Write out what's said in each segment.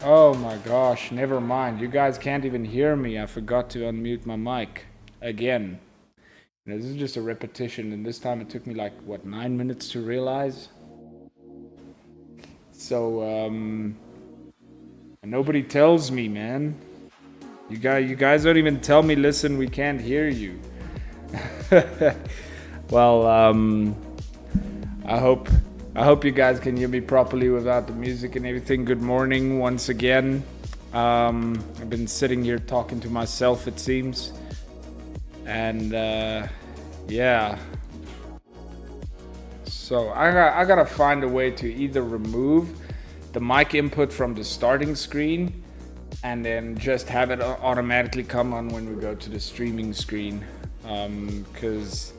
Oh my gosh, never mind. You guys can't even hear me. I forgot to unmute my mic again. This is just a repetition, and this time it took me like, what, 9 minutes to realize? So, nobody tells me, man. You guys don't even tell me, listen, we can't hear you. Well, I hope you guys can hear me properly without the music and everything. Good morning once again. I've been sitting here talking to myself, it seems. And yeah. So I gotta find a way to either remove the mic input from the starting screen and then just have it automatically come on when we go to the streaming screen. Because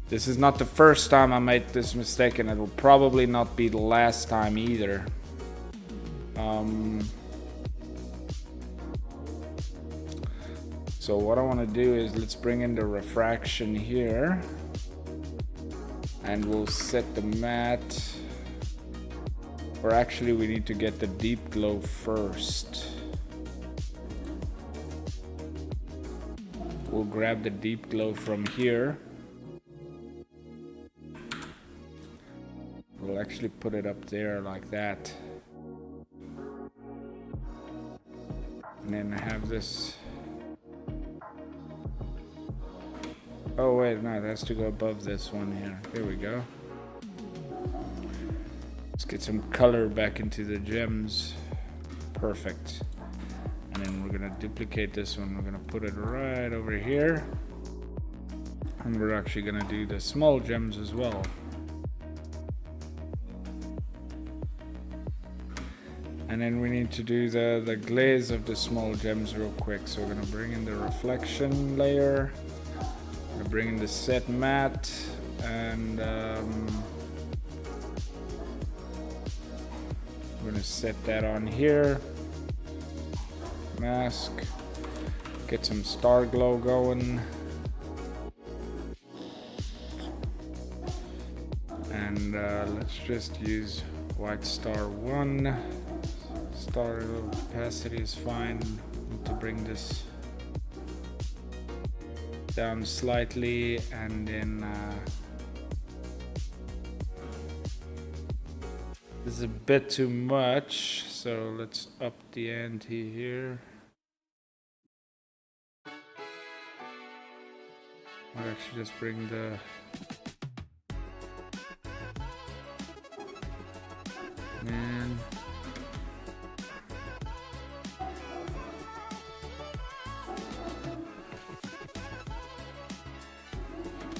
this is not the first time I made this mistake, and it'll probably not be the last time either. So what I want to do is let's bring in the refraction here, and we'll set the matte. Or actually, we need to get the deep glow first. We'll grab the deep glow from here. We'll actually put it up there like that. And then I have this. Oh wait, no, it has to go above this one here. Here we go. Let's get some color back into the gems. Perfect. And then we're gonna duplicate this one. We're gonna put it right over here. And we're actually gonna do the small gems as well. And then we need to do the glaze of the small gems real quick. So we're gonna bring in the reflection layer. We're gonna bring in the set matte, and we're gonna set that on here. Mask. Get some star glow going. And let's just use white star 1. Star opacity is fine. Need to bring this down slightly, and then this is a bit too much, so let's up the ante here. I'll actually just bring the man.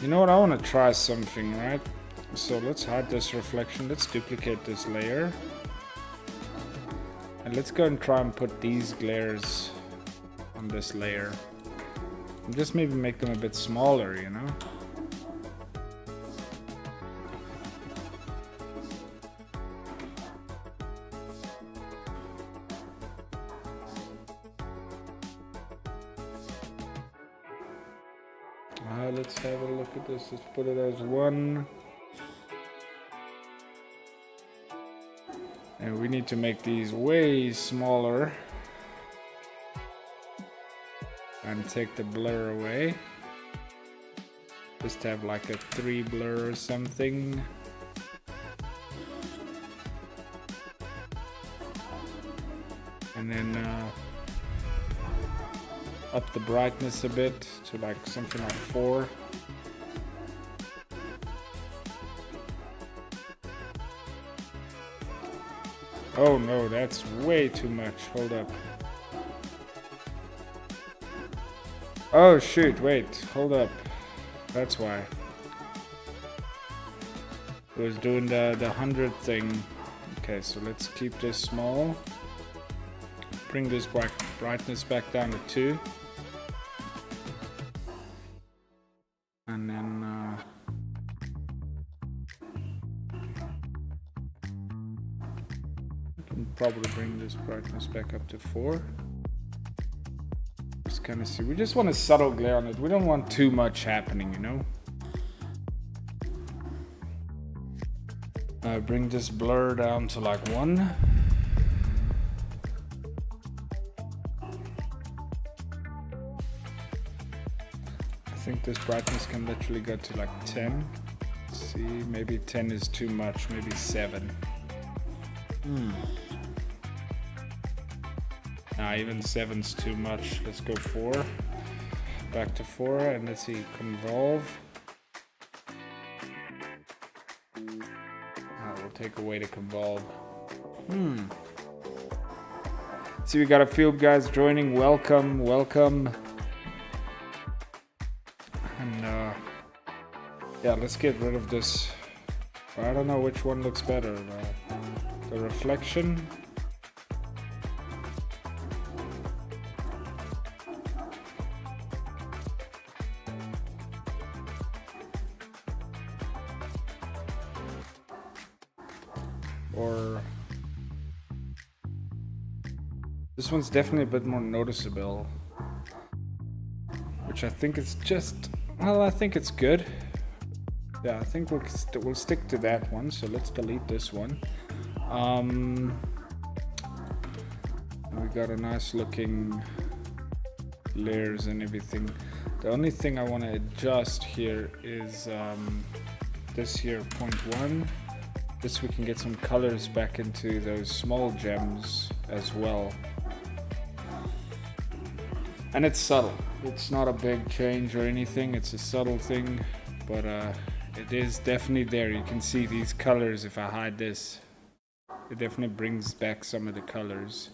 You know what, I want to try something, right? So let's hide this reflection, let's duplicate this layer. And let's go and try and put these glares on this layer. And just maybe make them a bit smaller, you know? Let's have a look at this. Let's put it as 1. And we need to make these way smaller. And take the blur away. Just have like a 3 blur or something. And then up the brightness a bit to like something like 4. Oh no, that's way too much. Hold up. Oh shoot, wait, hold up. That's why. It was doing the 100 thing. Okay, so let's keep this small. Bring this brightness back down to 2. And then I can probably bring this brightness back up to 4. Just kind of see. We just want a subtle glare on it. We don't want too much happening, you know? Bring this blur down to like 1. think this brightness can literally go to like 10. Let's see, maybe 10 is too much, maybe 7. Nah, even 7's too much. Let's go 4. Back to 4, and let's see, convolve. We'll take away the convolve. See, we got a few guys joining. Welcome, welcome. And yeah, let's get rid of this. I don't know which one looks better. The reflection. Or this one's definitely a bit more noticeable, which I think is just, well, I think it's good. Yeah, I think we'll stick to that one. So let's delete this one. We got a nice looking layers and everything. The only thing I want to adjust here is this here 0.1. This we can get some colors back into those small gems as well. And it's subtle. It's not a big change or anything. It's a subtle thing, but it is definitely there. You can see these colors. If I hide this, it definitely brings back some of the colors.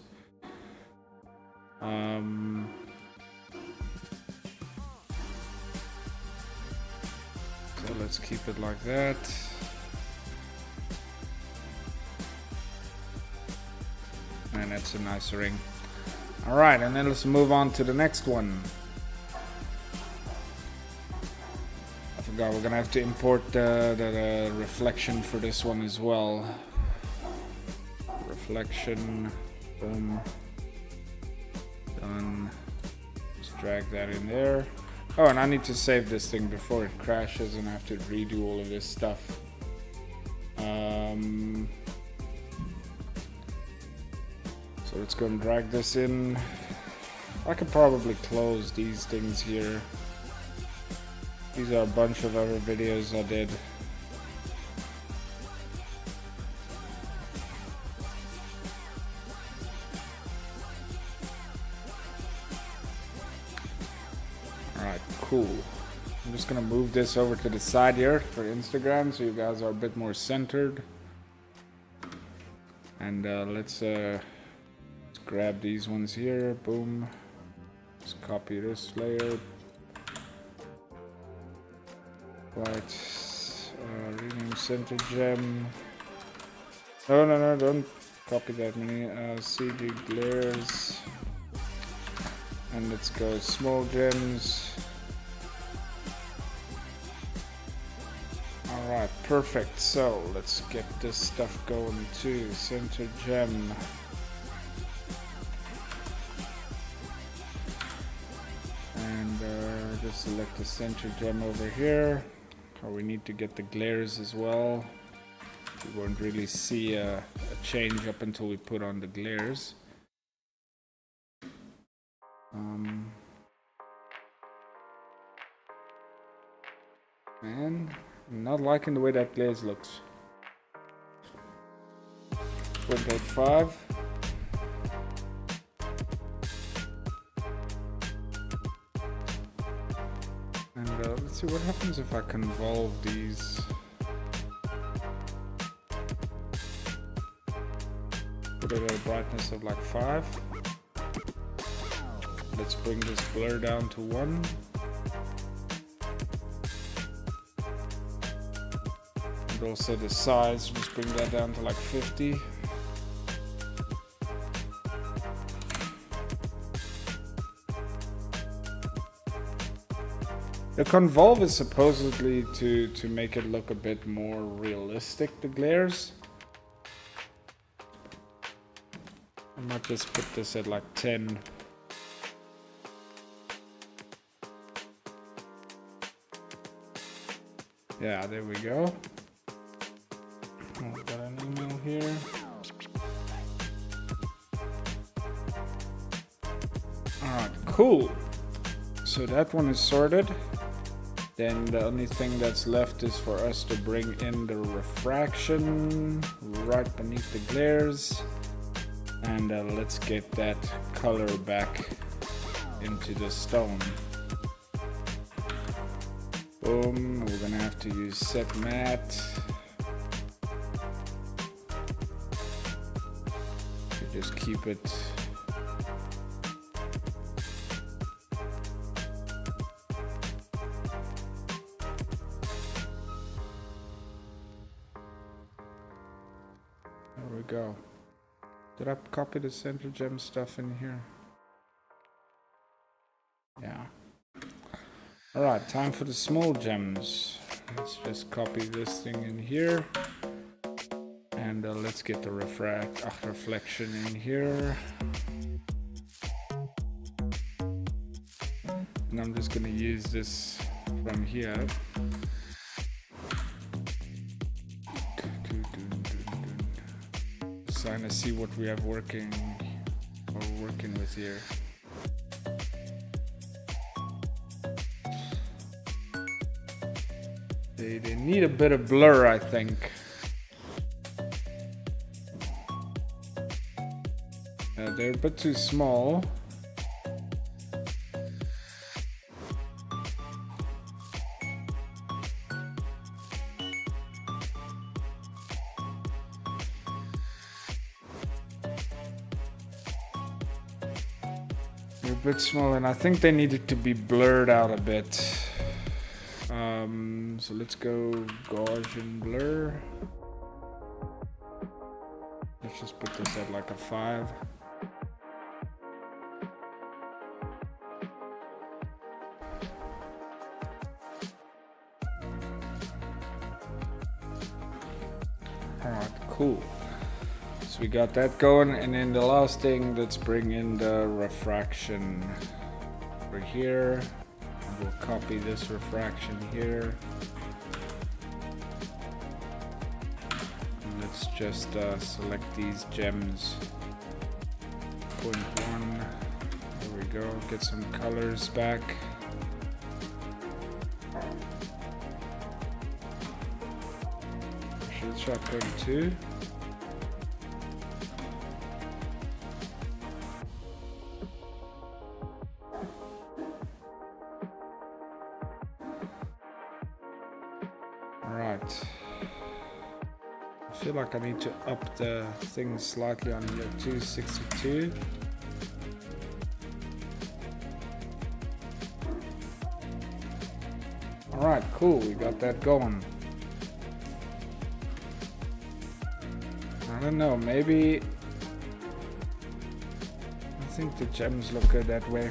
So let's keep it like that. And that's a nice ring. All right, and then let's move on to the next one. I forgot, we're gonna have to import the reflection for this one as well. Reflection, boom, done. Just drag that in there. Oh, and I need to save this thing before it crashes and I have to redo all of this stuff. So let's go and drag this in. I could probably close these things here. These are a bunch of other videos I did. Alright, cool. I'm just gonna move this over to the side here for Instagram so you guys are a bit more centered. And let's grab these ones here, boom. Let's copy this layer. Right, rename center gem. No, don't copy that many. CG glares. And let's go small gems. Alright, perfect. So let's get this stuff going too. Center gem. Just select the center gem over here. Oh, we need to get the glares as well. We won't really see a change up until we put on the glares. Man, I'm not liking the way that glaze looks. 0.85. And let's see what happens if I convolve these. Put it at a brightness of like 5. Let's bring this blur down to 1. And also the size, just bring that down to like 50. The convolve is supposedly to make it look a bit more realistic, the glares. I might just put this at like 10. Yeah, there we go. I've got an email here. Alright, cool. So that one is sorted. Then the only thing that's left is for us to bring in the refraction right beneath the glares. And let's get that color back into the stone. Boom, we're gonna have to use set matte. Just keep it. There we go. Did I copy the center gem stuff in here? Yeah. Alright, time for the small gems. Let's just copy this thing in here. And let's get the reflection in here. And I'm just gonna use this from here. Just trying to see what we have working with here. They need a bit of blur, I think. They're a bit too small. They're a bit small, and I think they needed to be blurred out a bit. So let's go Gaussian blur. Let's just put this at like a 5. Alright, cool. So we got that going, and then the last thing, let's bring in the refraction over here. We'll copy this refraction here. And let's just select these gems. 0.1. There we go. Get some colors back. Should try 0.2. I feel like I need to up the thing slightly on here. 262. Alright, cool, we got that going. I don't know, maybe I think the gems look good that way.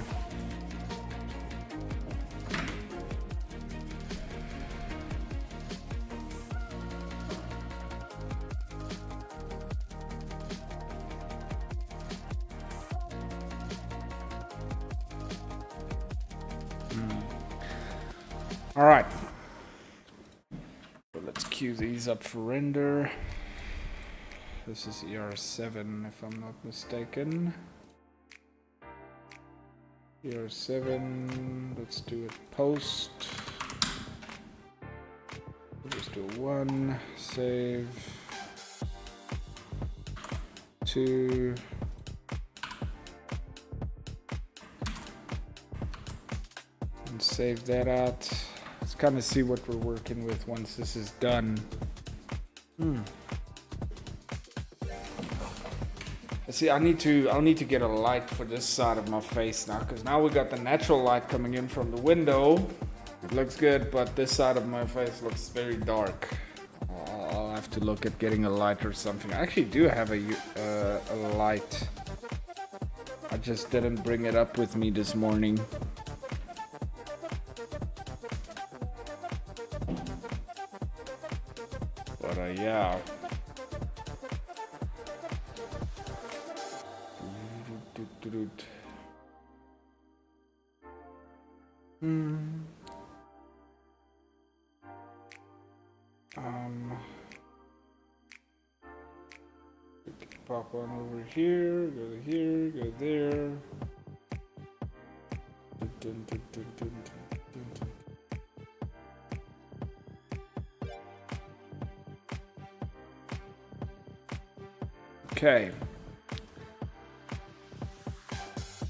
All right, so let's queue these up for render. This is ER7 if I'm not mistaken. ER7, let's do it post. We'll just do a 1, save, 2, and save that out. Let's kind of see what we're working with once this is done. See, I'll need to get a light for this side of my face now, because now we got the natural light coming in from the window. It looks good, but this side of my face looks very dark. I'll have to look at getting a light or something. I actually do have a light. I just didn't bring it up with me this morning. But yeah. Pop one over here, go there. Okay.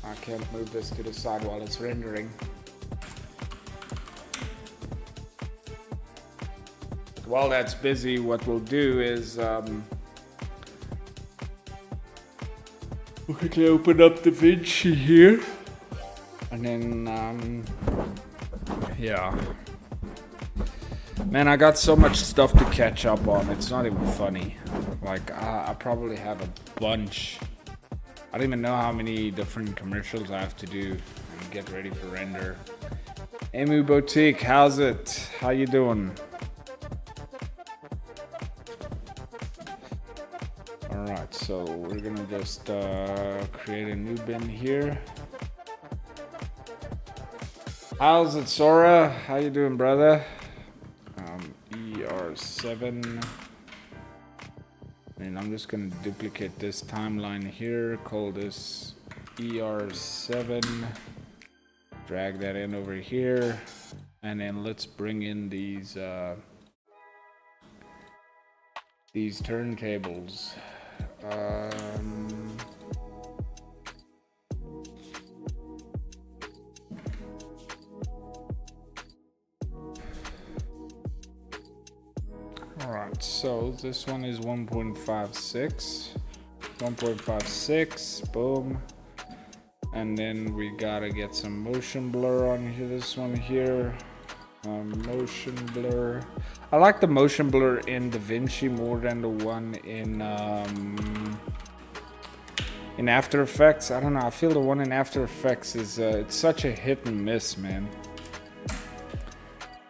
I can't move this to the side while it's rendering. While that's busy, what we'll do is we'll quickly open up DaVinci here, and then yeah. Man, I got so much stuff to catch up on. It's not even funny. Like I probably have a bunch. I don't even know how many different commercials I have to do and get ready for render. Emu Boutique, how's it? How you doing? Alright, so we're gonna just create a new bin here. How's it, Sora? How you doing, brother? ER7. And I'm just gonna duplicate this timeline here, call this ER7, drag that in over here, and then let's bring in these turntables. Alright, so this one is 1.56, boom. And then we gotta get some motion blur on here, this one here. Motion blur. I like the motion blur in DaVinci more than the one in After Effects. I don't know, I feel the one in After Effects is it's such a hit and miss, man.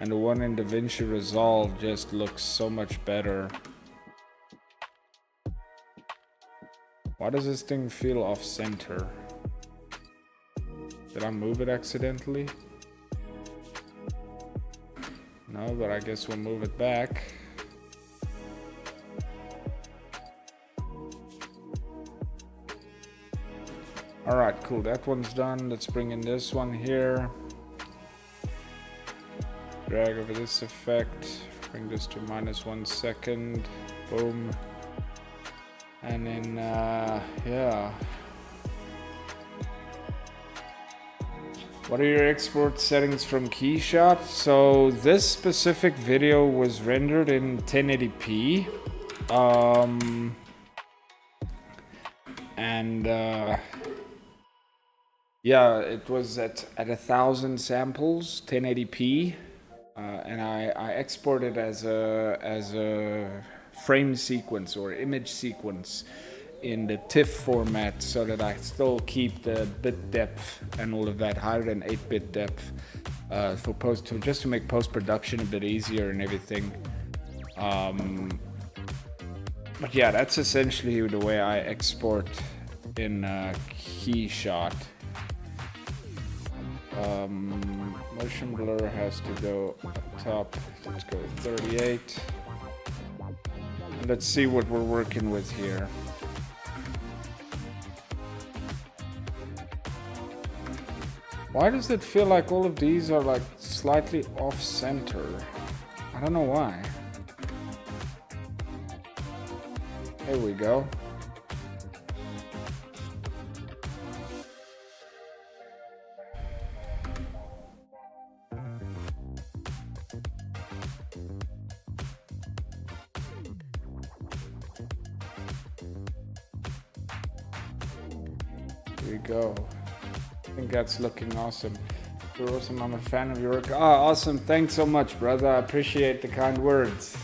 And the one in DaVinci Resolve just looks so much better. Why does this thing feel off center? Did I move it accidentally? No, but I guess we'll move it back. Alright, cool, that one's done. Let's bring in this one here. Drag over this effect, bring this to -1 second, boom. And then, yeah. What are your export settings from Keyshot? So this specific video was rendered in 1080p. Yeah, it was at 1,000 samples, 1080p. And I exported as a frame sequence or image sequence in the TIFF format, so that I still keep the bit depth and all of that higher than 8-bit depth for just to make post-production a bit easier and everything. But yeah, that's essentially the way I export in Keyshot. Motion blur has to go up top. Let's go with 38. And let's see what we're working with here. Why does it feel like all of these are like slightly off center? I don't know why. Here we go. Here we go. I think that's looking awesome. You're awesome. I'm a fan of your work. Oh, awesome. Thanks so much, brother. I appreciate the kind words.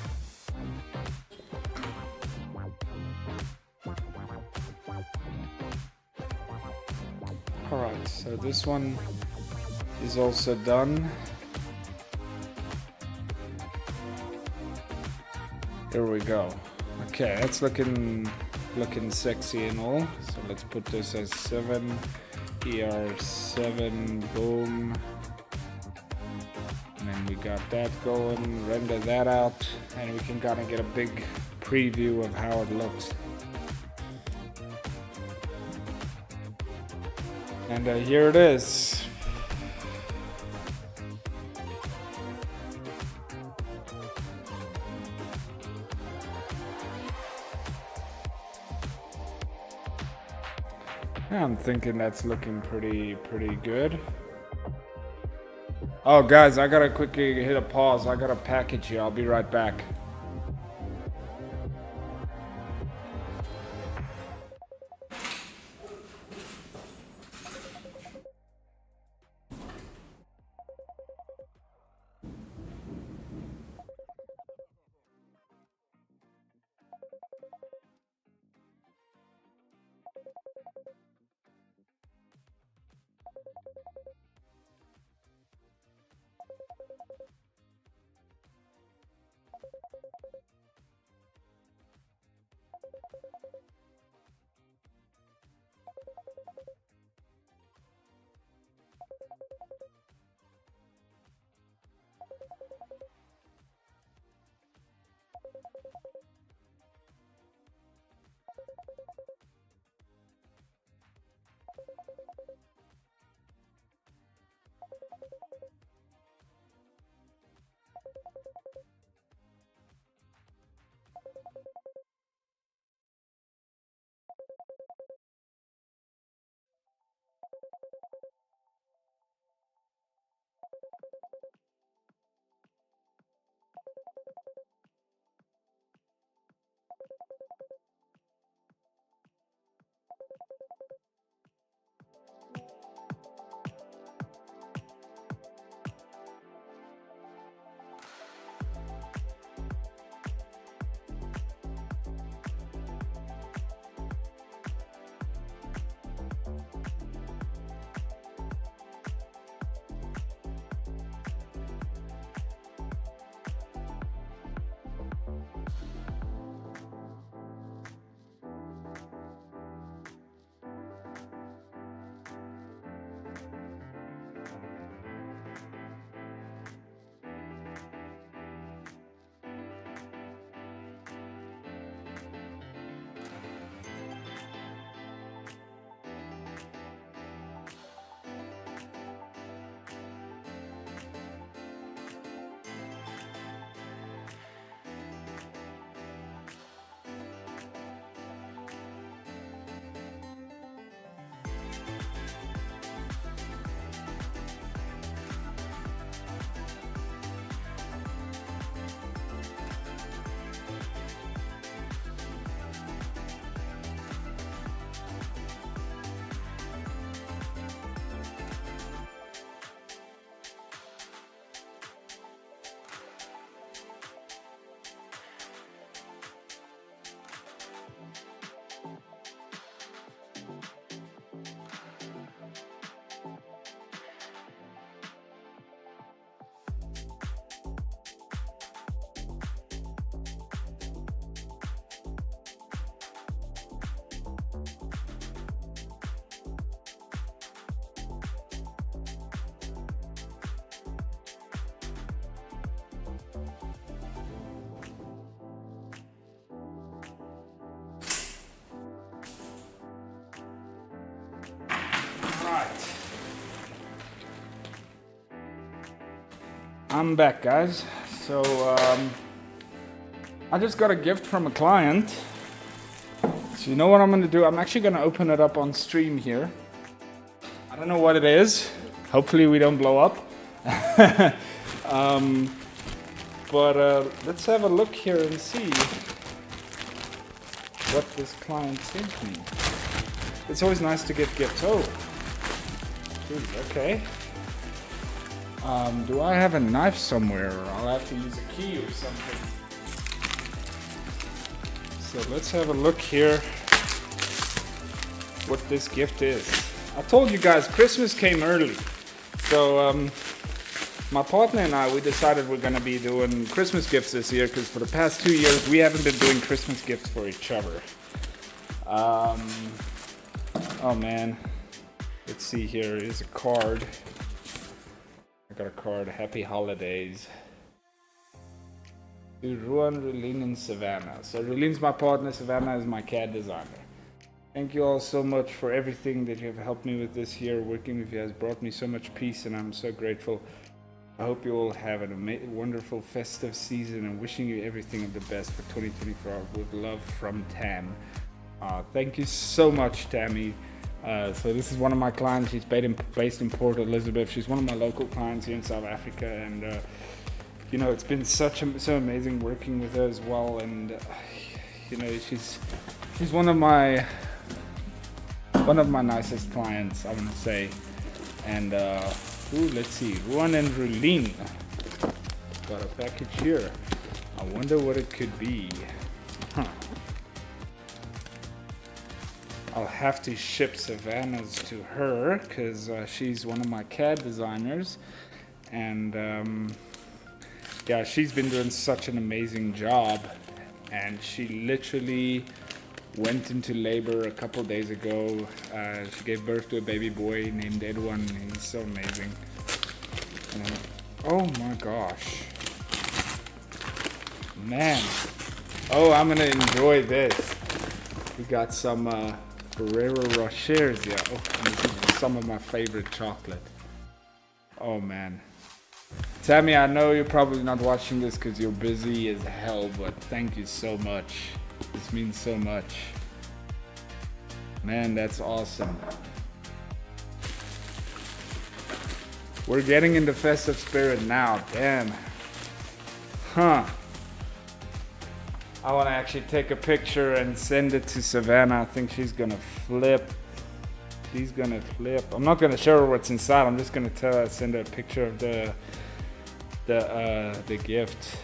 Alright, so this one is also done. There we go. Okay, that's looking sexy and all. So let's put this as 7. ER7, boom. And then we got that going, render that out, and we can kind of get a big preview of how it looks. And here it is. Yeah, I'm thinking that's looking pretty good. Oh, guys, I gotta quickly hit a pause. I got a package here. I'll be right back. I'm back, guys. So I just got a gift from a client. So you know what I'm gonna do? I'm actually gonna open it up on stream here. I don't know what it is. Hopefully we don't blow up. But let's have a look here and see what this client sent me. It's always nice to get gifts. Oh, geez, okay. Do I have a knife somewhere? I'll have to use a key or something. So let's have a look here what this gift is. I told you guys Christmas came early. So my partner and I, we decided we're gonna be doing Christmas gifts this year because for the past 2 years we haven't been doing Christmas gifts for each other. Oh man, let's see here. Here's a card. I got a card. Happy holidays. To Ruan, Rulin, and Savannah. So Rulin's my partner, Savannah is my CAD designer. Thank you all so much for everything that you have helped me with this year. Working with you has brought me so much peace and I'm so grateful. I hope you all have a wonderful festive season and wishing you everything of the best for 2024 with love from Tam. Thank you so much, Tammy. So this is one of my clients. She's based in Port Elizabeth. She's one of my local clients here in South Africa, and you know, it's been so amazing working with her as well. And you know, she's one of my nicest clients, I want to say. And let's see, Juan and Rulin got a package here. I wonder what it could be. I'll have to ship Savannah's to her because she's one of my CAD designers, and yeah, she's been doing such an amazing job. And she literally went into labor a couple days ago. She gave birth to a baby boy named Edwin. He's so amazing. And, oh my gosh, man! Oh, I'm gonna enjoy this. We got some Ferrero Rochers, yeah. Oh, and this is some of my favorite chocolate. Oh man. Tammy, I know you're probably not watching this because you're busy as hell, but thank you so much. This means so much. Man, that's awesome. We're getting into festive spirit now, damn. Huh. I want to actually take a picture and send it to Savannah. I think she's gonna flip. She's gonna flip. I'm not gonna show her what's inside. I'm just gonna send her a picture of the gift.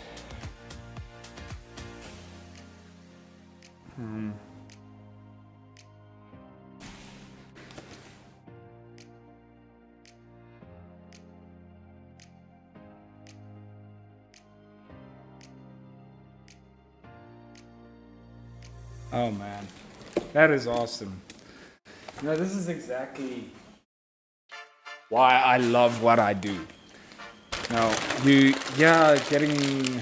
Oh man, that is awesome. You know, this is exactly why I love what I do. Now, getting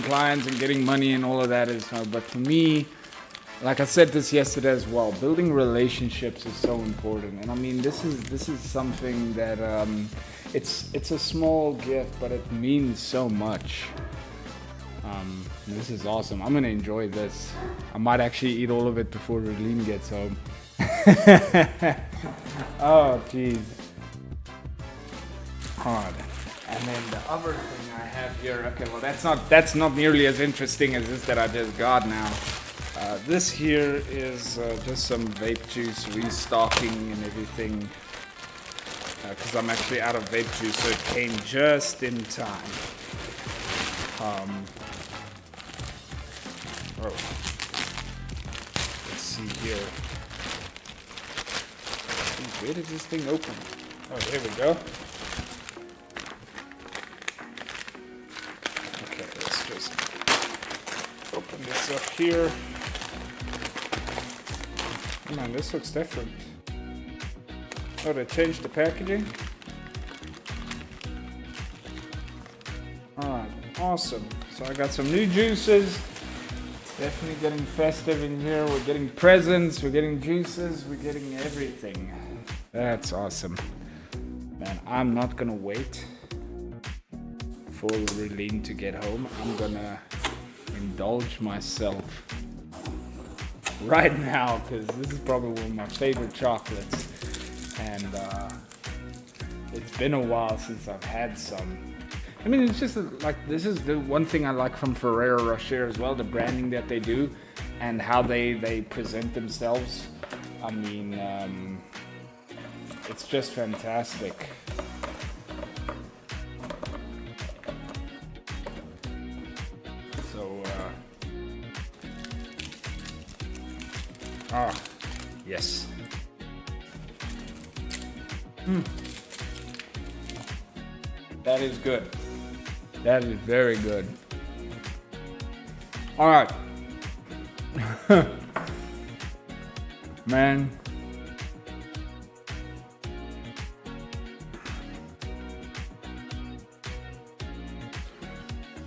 clients and getting money and all of that is fun, but for me, like I said this yesterday as well, building relationships is so important. And I mean, this is something that it's a small gift, but it means so much. This is awesome. I'm gonna enjoy this. I might actually eat all of it before Relene gets home. Oh, jeez. Hard. And then the other thing I have here. Okay, well that's not nearly as interesting as this that I just got now. This here is just some vape juice restocking and everything. Because I'm actually out of vape juice, so it came just in time. Let's see here. Where did this thing open? Oh, there we go. Okay, let's just open this up here. Oh man, this looks different. Oh, they changed the packaging? Alright, awesome. So I got some new juices. Definitely getting festive in here. We're getting presents, we're getting juices, we're getting everything. That's awesome. Man, I'm not gonna wait for Relene to get home. I'm gonna indulge myself right now because this is probably one of my favorite chocolates. And it's been a while since I've had some. I mean, it's just like, this is the one thing I like from Ferrero Rocher as well, the branding that they do and how they present themselves. I mean, it's just fantastic. So, yes. That is good. That is very good. All right. Man.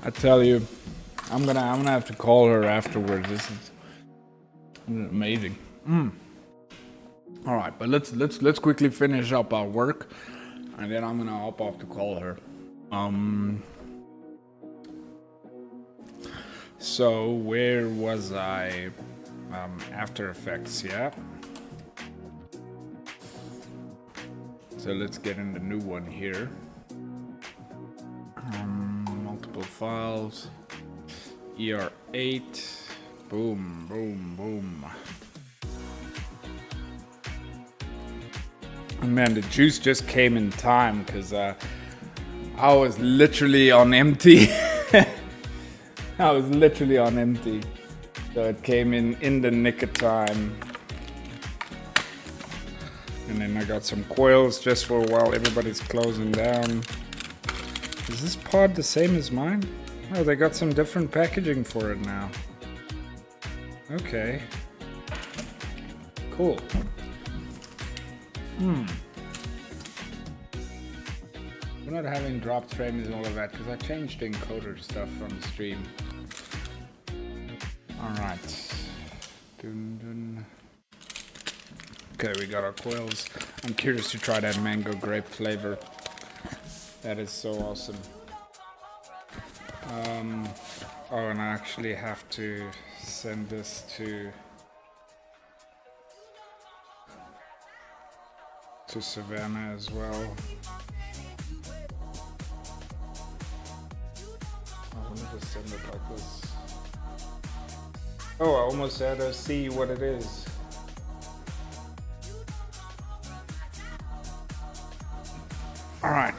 I tell you, I'm gonna have to call her afterwards. This is amazing. All right, but let's quickly finish up our work, and then I'm gonna hop off to call her. So where was I? After Effects, yeah. So let's get in the new one here. Multiple files. ER8. Boom, boom, boom. And man, the juice just came in time because I was literally on empty. I was literally on empty. So it came in the nick of time. And then I got some coils just for a while everybody's closing down. Is this pod the same as mine? Oh, they got some different packaging for it now. Okay. Cool. We're not having dropped frames and all of that because I changed the encoder stuff from the stream. Alright. Dun, dun. Okay, we got our coils. I'm curious to try that mango grape flavor. That is so awesome. Oh, and I actually have to send this to Savannah as well. I want to just send it like this. Oh, I almost had to see what it is. All right.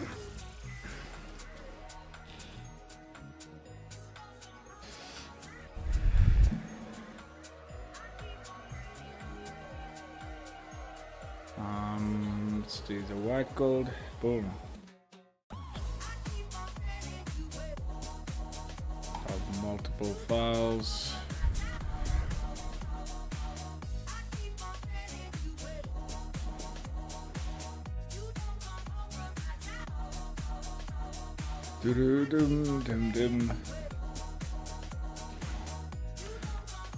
Let's do the white gold. Boom. Have multiple files. Dum.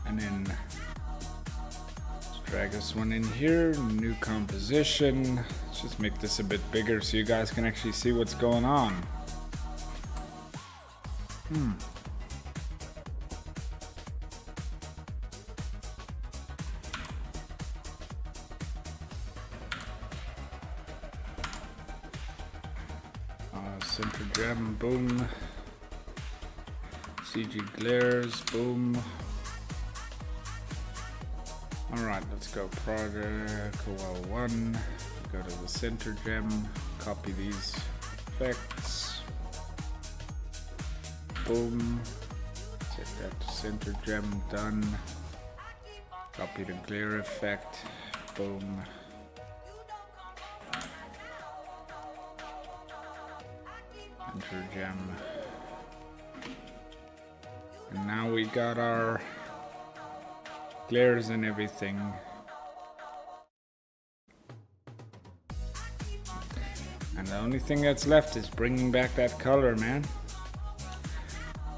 And then let's drag this one in here. New composition. Let's just make this a bit bigger so you guys can actually see what's going on. Center gem, boom. CG glares, boom. Alright, let's go project OL1. Go to the center gem, copy these effects. Boom. Set that to center gem, done. Copy the glare effect, boom. Enter gem. And now we got our glares and everything. And the only thing that's left is bringing back that color, man.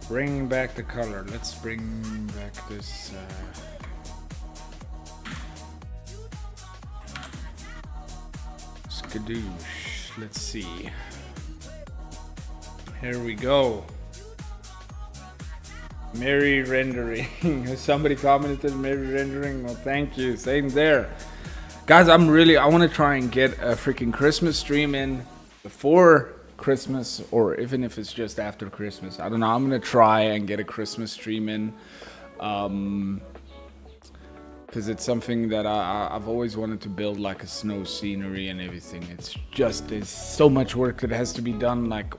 Bringing back the color. Let's bring back this skadoosh. Let's see. Here we go. Merry rendering. Somebody commented merry rendering. Well, thank you. Same there. Guys, I want to try and get a freaking Christmas stream in before Christmas, or even if it's just after Christmas. I don't know. I'm going to try and get a Christmas stream in. Because it's something that I've always wanted to build, like a snow scenery and everything. There's so much work that has to be done. Like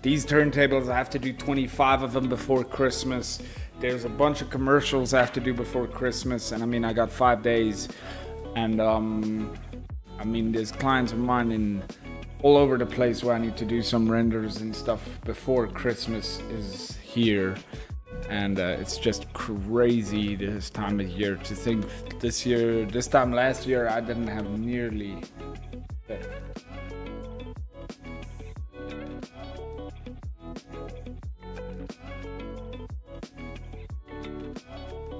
these turntables, I have to do 25 of them before Christmas. There's a bunch of commercials I have to do before Christmas. And I mean, I got 5 days. And I mean, there's clients of mine in all over the place where I need to do some renders and stuff before Christmas is here. And it's just crazy this time of year to think this time last year I didn't have nearly that.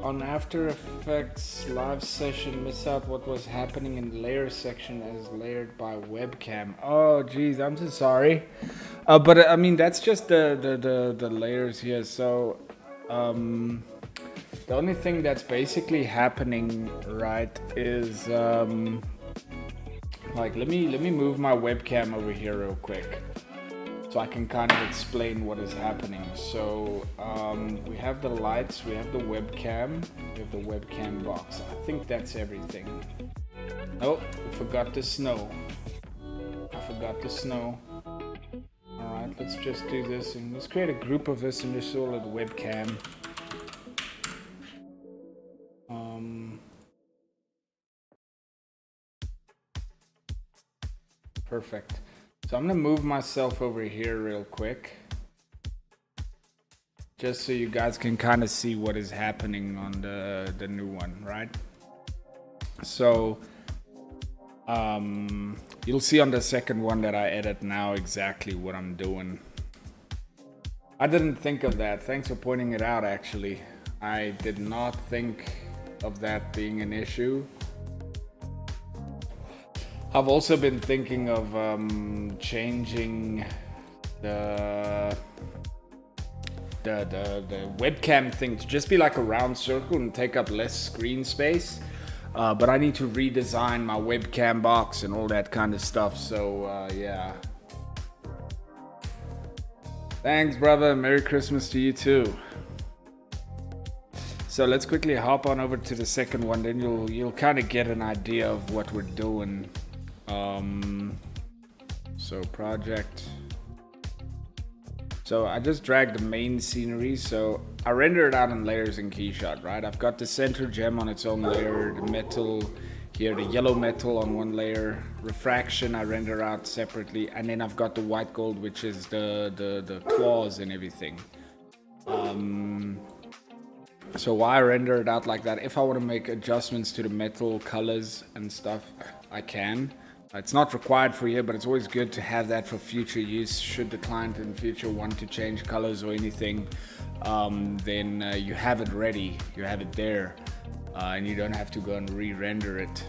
On After Effects live session, miss out what was happening in the layer section as layered by webcam. Oh geez, I'm so sorry. But I mean, that's just the layers here. So the only thing that's basically happening, right, is Like, let me move my webcam over here real quick, so I can kind of explain what is happening. So we have the lights, we have the webcam, we have the webcam box. I think that's everything. Oh, I forgot the snow. I forgot the snow. Alright, let's just do this and let's create a group of us and just call it webcam. Perfect. So I'm gonna move myself over here real quick, just so you guys can kind of see what is happening on the new one, right? So you'll see on the second one that I edit now exactly what I'm doing. I didn't think of that. Thanks for pointing it out, actually. I did not think of that being an issue. I've also been thinking of changing the webcam thing to just be like a round circle and take up less screen space. But I need to redesign my webcam box and all that kind of stuff. So yeah. Thanks, brother. Merry Christmas to you too. So let's quickly hop on over to the second one. Then you'll kind of get an idea of what we're doing. So project. So I just dragged the main scenery. So I render it out in layers in Keyshot, right? I've got the center gem on its own layer, the metal here, the yellow metal on one layer, refraction I render out separately, and then I've got the white gold, which is the claws and everything. So why I render it out like that? If I want to make adjustments to the metal colors and stuff, I can. It's not required for here, but it's always good to have that for future use. Should the client in the future want to change colors or anything, then you have it ready, you have it there, and you don't have to go and re-render it.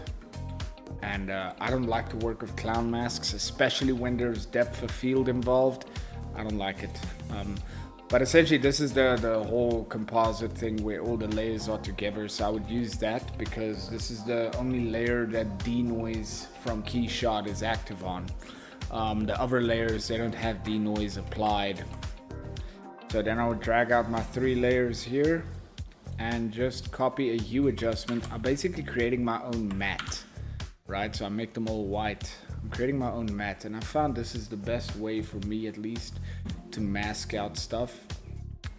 And I don't like to work with clown masks, especially when there's depth of field involved. I don't like it. But essentially this is the whole composite thing where all the layers are together, so I would use that because this is the only layer that denoise from Keyshot is active on. The other layers, they don't have denoise applied. So then I would drag out my 3 layers here and just copy a hue adjustment. I'm basically creating my own matte, right? So I make them all white. I'm creating my own matte, and I found this is the best way for me, at least, to mask out stuff.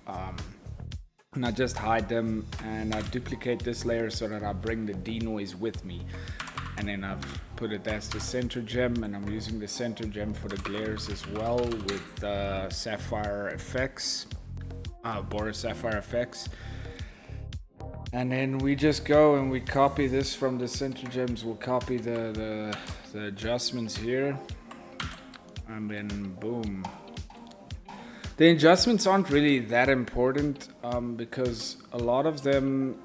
And I just hide them and I duplicate this layer so that I bring the denoise with me. And then I've put it as the center gem, and I'm using the center gem for the glares as well with Sapphire effects, Boris Sapphire effects. And then we just go and we copy this from the center gems. We'll copy the adjustments here, and then boom. The adjustments aren't really that important because a lot of them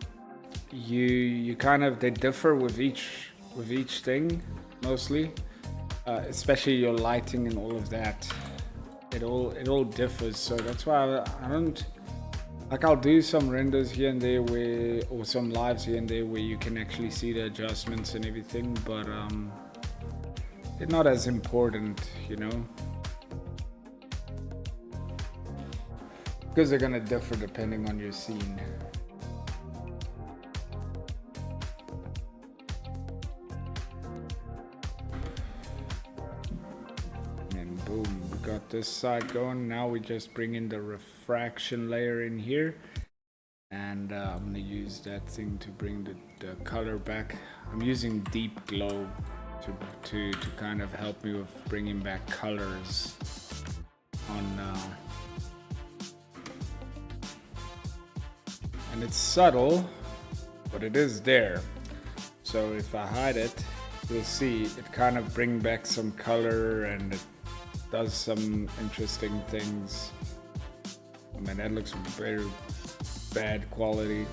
you kind of, they differ with each thing mostly, especially your lighting and all of that. It all differs, so that's why I don't like, I'll do some renders here and there where, or some lives here and there where you can actually see the adjustments and everything, but they're not as important, you know, because they're gonna differ depending on your scene. And boom, we got this side going. Now we just bring in the refraction layer in here, and I'm gonna use that thing to bring the color back. I'm using deep glow to kind of help me with bringing back colors on and it's subtle, but it is there. So if I hide it, you'll see it kind of bring back some color, and it does some interesting things. I mean, that looks very bad quality.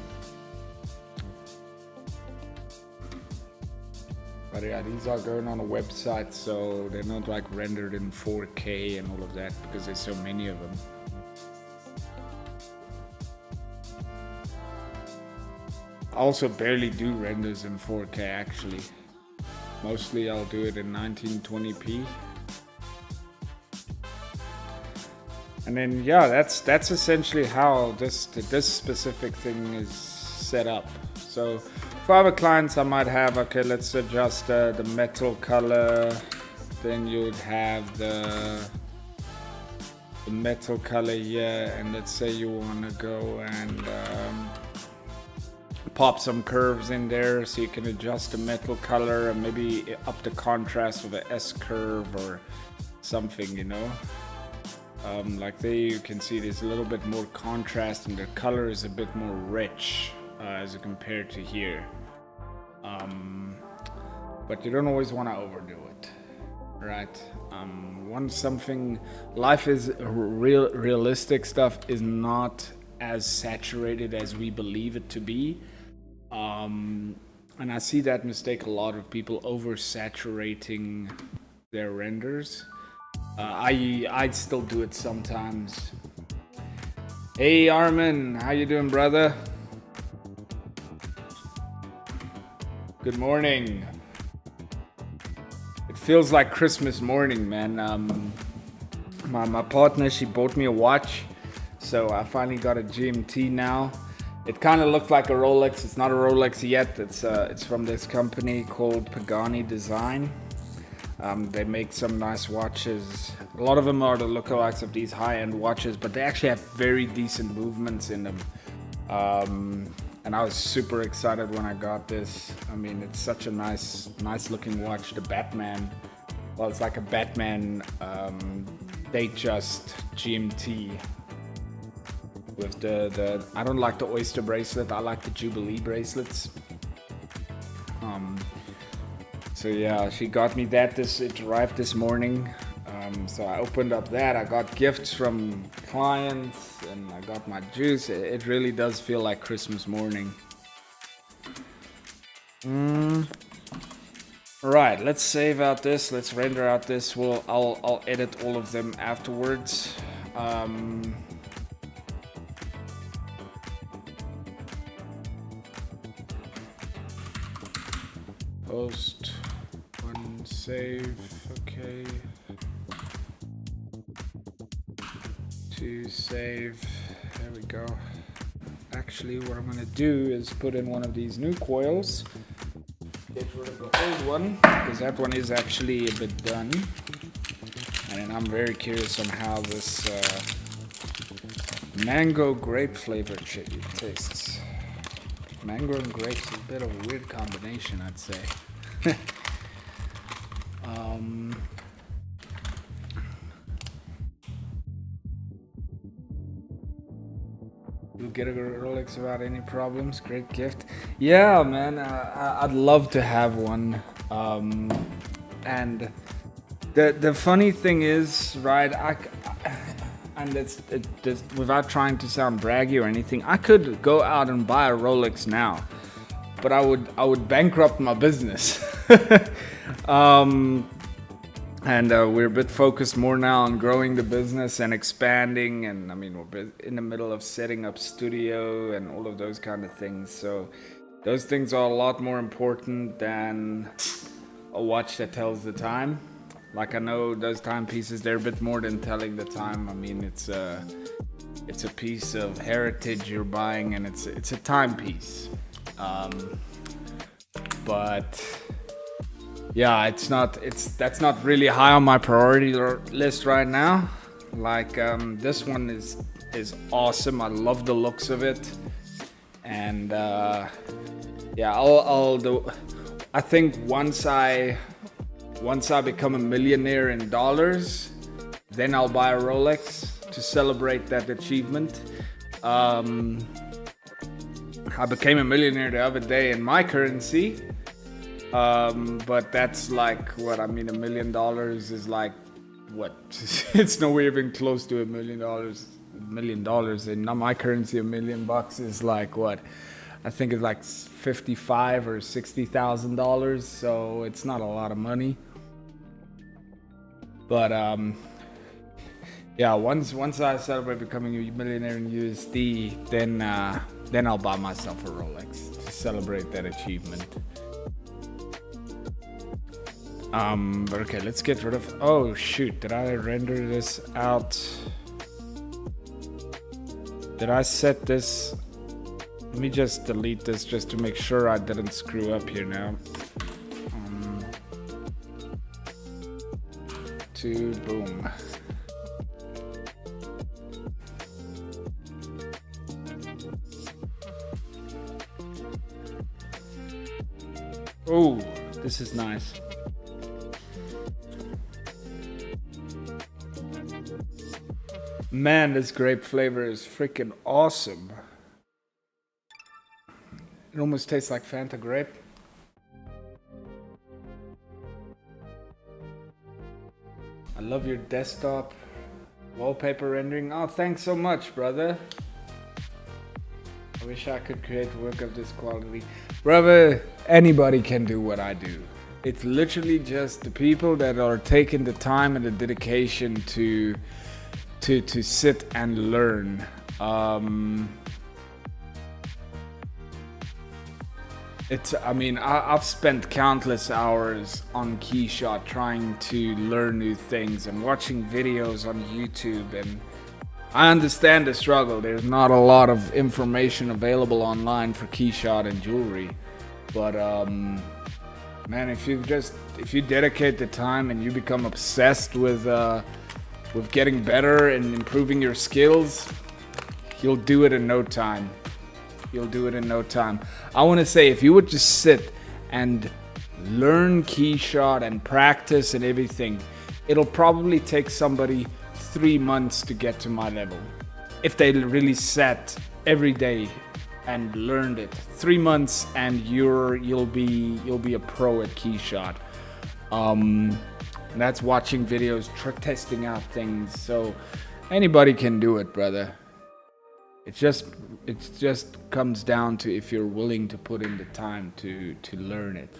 But yeah, these are going on a website, so they're not like rendered in 4K and all of that because there's so many of them. I also barely do renders in 4K actually. Mostly I'll do it in 1920p. And then yeah, that's essentially how this specific thing is set up. So for other clients, I might have, okay, let's adjust the metal color. Then you'd have the metal color here, and let's say you want to go and pop some curves in there, so you can adjust the metal color and maybe up the contrast with a S curve or something, you know. Like there you can see there's a little bit more contrast and the color is a bit more rich as compared to here. But you don't always want to overdo it, right? Life is realistic stuff is not as saturated as we believe it to be. And I see that mistake a lot of people oversaturating their renders. I'd still do it sometimes. Hey Armin, how you doing, brother? Good morning. It feels like Christmas morning, man. My partner, she bought me a watch, so I finally got a GMT now. It kind of looks like a Rolex. It's not a Rolex yet. It's from this company called Pagani Design. They make some nice watches. A lot of them are the lookalikes of these high-end watches, but they actually have very decent movements in them. And I was super excited when I got this. I mean, it's such a nice looking watch. The Batman, well, it's like a Batman Datejust GMT with the I don't like the Oyster bracelet. I like the Jubilee bracelets. So yeah, she got me that. It arrived this morning. So I opened up that. I got gifts from clients and I got my juice. It really does feel like Christmas morning. Right, let's save out this. Let's render out this. I'll edit all of them afterwards. Post, one, save, okay. 2, save, there we go. Actually, what I'm gonna do is put in one of these new coils. Get rid of the old one, because that one is actually a bit done. And then I'm very curious on how this mango grape flavored shit tastes. Mango and grapes is a bit of a weird combination, I'd say. You'll get a Rolex without any problems. Great gift. Yeah, man, I'd love to have one. And the funny thing is, right, and it's without trying to sound braggy or anything, I could go out and buy a Rolex now, but I would bankrupt my business. And we're a bit focused more now on growing the business and expanding, and I mean we're in the middle of setting up studio and all of those kind of things, so those things are a lot more important than a watch that tells the time. Like, I know those timepieces, they're a bit more than telling the time. I mean, it's a piece of heritage you're buying, and it's a timepiece. But yeah, that's not really high on my priority list right now. Like, this one is awesome. I love the looks of it, and yeah, I'll do. I think once I become a millionaire in dollars, then I'll buy a Rolex to celebrate that achievement. I became a millionaire the other day in my currency, but that's like what I mean. $1 million is like what? It's nowhere even close to $1 million. $1 million in my currency, $1 million is like what? I think it's like $55,000 or $60,000. So it's not a lot of money. But yeah, once I celebrate becoming a millionaire in USD, then I'll buy myself a Rolex to celebrate that achievement. But okay, let's get rid of... Oh, shoot. Did I render this out? Did I set this... Let me just delete this just to make sure I didn't screw up here now. Boom. Oh, this is nice. Man, this grape flavor is freaking awesome. It almost tastes like Fanta grape. I love your desktop wallpaper rendering. Oh, thanks so much, brother. I wish I could create work of this quality. Brother, anybody can do what I do. It's literally just the people that are taking the time and the dedication to sit and learn. I've spent countless hours on Keyshot trying to learn new things and watching videos on YouTube, and I understand the struggle. There's not a lot of information available online for Keyshot and jewelry, but man, if you dedicate the time and you become obsessed with getting better and improving your skills, you'll do it in no time. You'll do it in no time. I want to say, if you would just sit and learn Keyshot and practice and everything, it'll probably take somebody 3 months to get to my level. If they really sat every day and learned it. 3 months and you'll be a pro at Keyshot. That's watching videos, testing out things. So anybody can do it, brother. It just comes down to if you're willing to put in the time to learn it.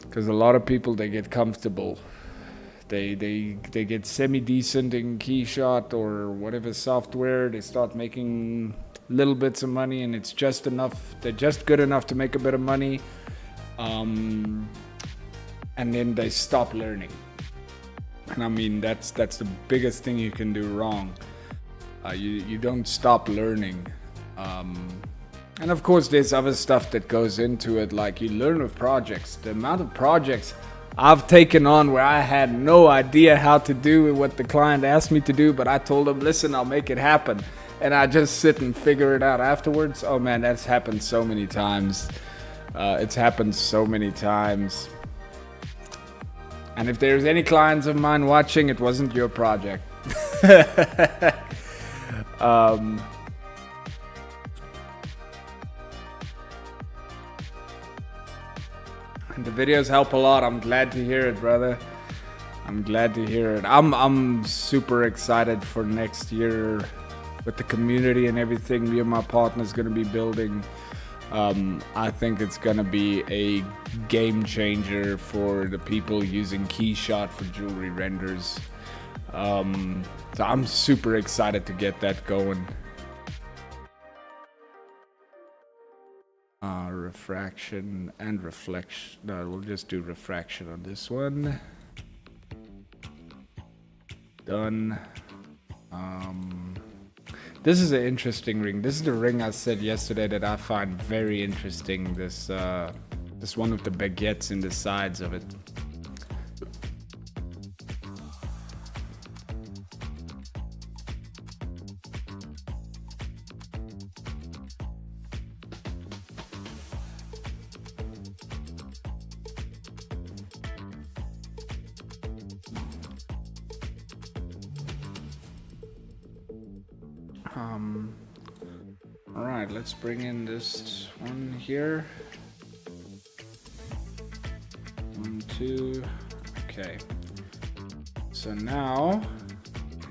Because a lot of people, they get comfortable. They get semi-decent in Keyshot or whatever software. They start making little bits of money, and it's just enough. They're just good enough to make a bit of money. And then they stop learning. And I mean, that's the biggest thing you can do wrong. You don't stop learning. And of course there's other stuff that goes into it, like you learn with projects. The amount of projects I've taken on where I had no idea how to do what the client asked me to do, but I told them, listen, I'll make it happen. And I just sit and figure it out afterwards. Oh man, that's happened so many times. It's happened so many times. And if there's any clients of mine watching, it wasn't your project. And the videos help a lot. I'm glad to hear it, brother. I'm glad to hear it. I'm super excited for next year with the community and everything me and my partner's gonna be building. I think it's gonna be a game changer for the people using Keyshot for jewelry renders. So I'm super excited to get that going. Refraction and reflection. No, we'll just do refraction on this one. Done. This is an interesting ring. This is the ring I said yesterday that I find very interesting. This one with the baguettes in the sides of it. All right, let's bring in this one here. 1, 2, okay. So now,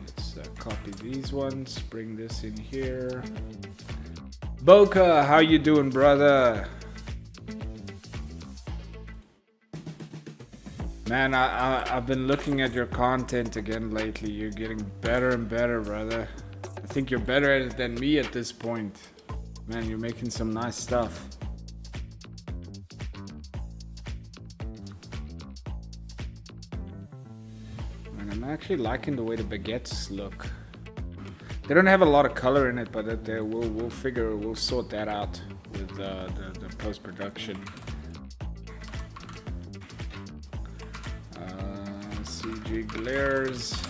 let's copy these ones, bring this in here. Boca, how you doing, brother? Man, I've been looking at your content again lately. You're getting better and better, brother. I think you're better at it than me at this point. Man, you're making some nice stuff. And I'm actually liking the way the baguettes look. They don't have a lot of color in it, but we'll sort that out with the post-production. CG glares.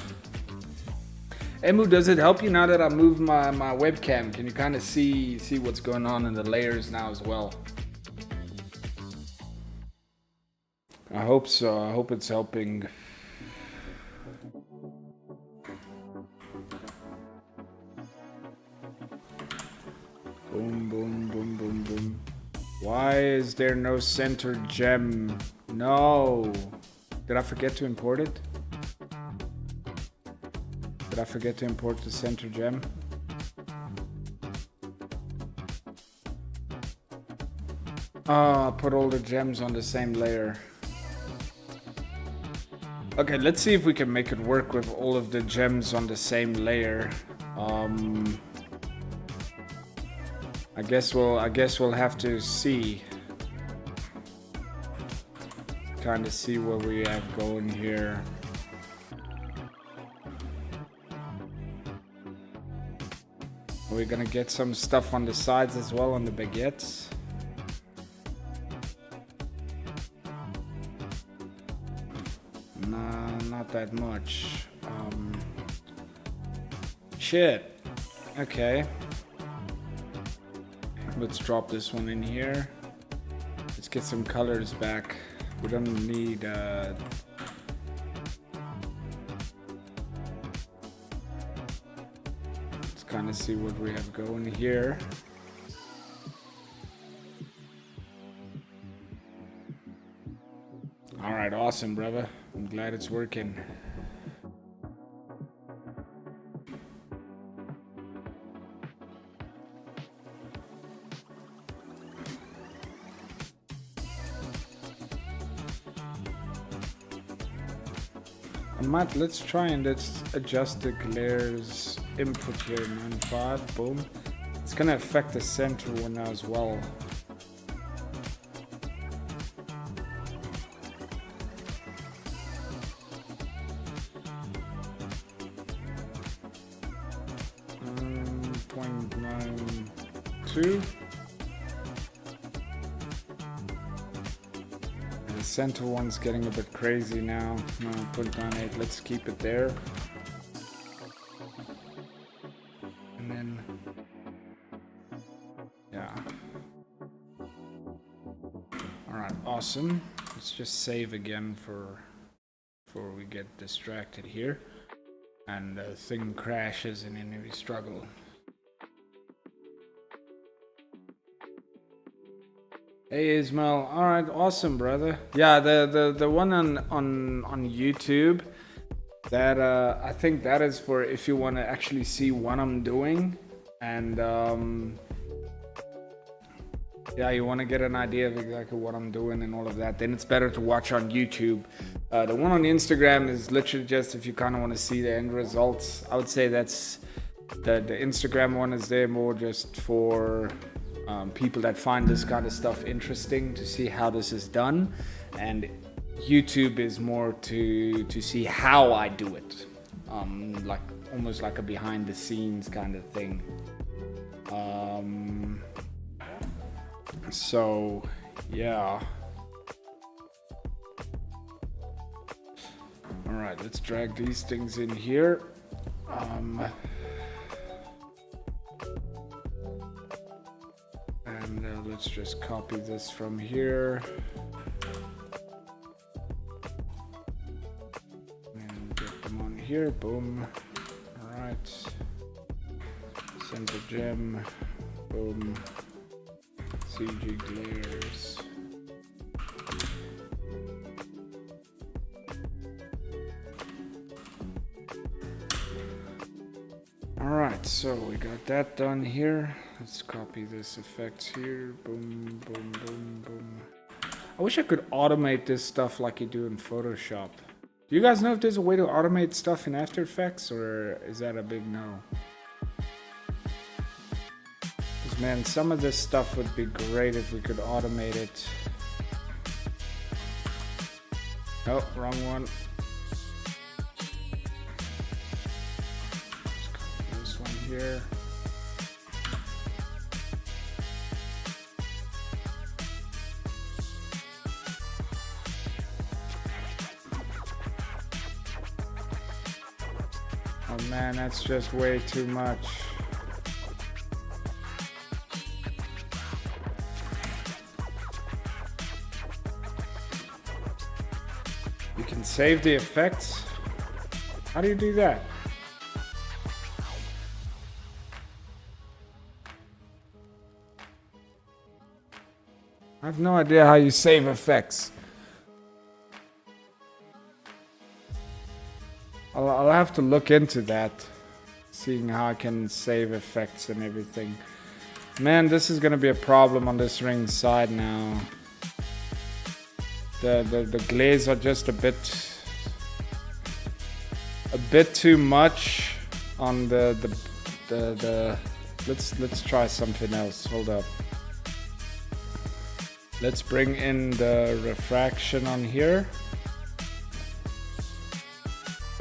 Emu, does it help you now that I moved my webcam? Can you kind of see what's going on in the layers now as well? I hope so. I hope it's helping. Boom, boom, boom, boom, boom. Why is there no center gem? No. Did I forget to import it? Did I forget to import the center gem? Oh, I put all the gems on the same layer. Okay, let's see if we can make it work with all of the gems on the same layer. I guess we'll have to see. Kind of see what we have going here. Are we gonna get some stuff on the sides as well on the baguettes? Nah, not that much. Shit. Okay. Let's drop this one in here. Let's get some colors back. We don't need let's kind of see what we have going here. All right, awesome, brother. I'm glad it's working. Let's try and let's adjust the glares input here, 9.5, boom. It's gonna affect the center one now as well. Um, 0.92. The center one's getting a bit crazy now. No, 0.98, let's keep it there. And then, yeah. Alright, awesome. Let's just save again before we get distracted here. And the thing crashes and then we struggle. Hey Ismail, all right, awesome, brother. Yeah, the one on YouTube, that I think that is for if you want to actually see what I'm doing, and yeah, you want to get an idea of exactly what I'm doing and all of that. Then it's better to watch on YouTube. The one on Instagram is literally just if you kind of want to see the end results. I would say that's the Instagram one is there more just for people that find this kind of stuff interesting to see how this is done, and YouTube is more to see how I do it, like almost like a behind the scenes kind of thing. So yeah, all right, let's drag these things in here. And let's just copy this from here and get them on here. Boom. All right, center gem. Boom. CG glares. Alright, so we got that done here. Let's copy this effect here. Boom, boom, boom, boom. I wish I could automate this stuff like you do in Photoshop. Do you guys know if there's a way to automate stuff in After Effects, or is that a big no? Because man, some of this stuff would be great if we could automate it. Oh, wrong one. here. Oh man, that's just way too much. You can save the effects. How do you do that? I have no idea how you save effects. I'll have to look into that, seeing how I can save effects and everything. Man, this is gonna be a problem on this ring side now. The glaze are just a bit too much on the let's try something else. Hold up. Let's bring in the refraction on here.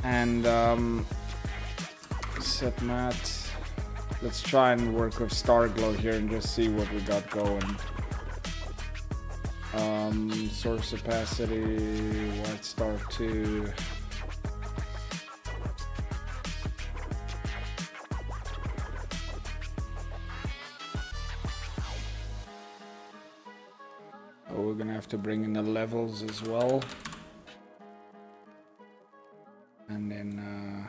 And set matte. Let's try and work with star glow here and just see what we got going. Source opacity, white star 2. Oh, we're gonna have to bring in the levels as well. And then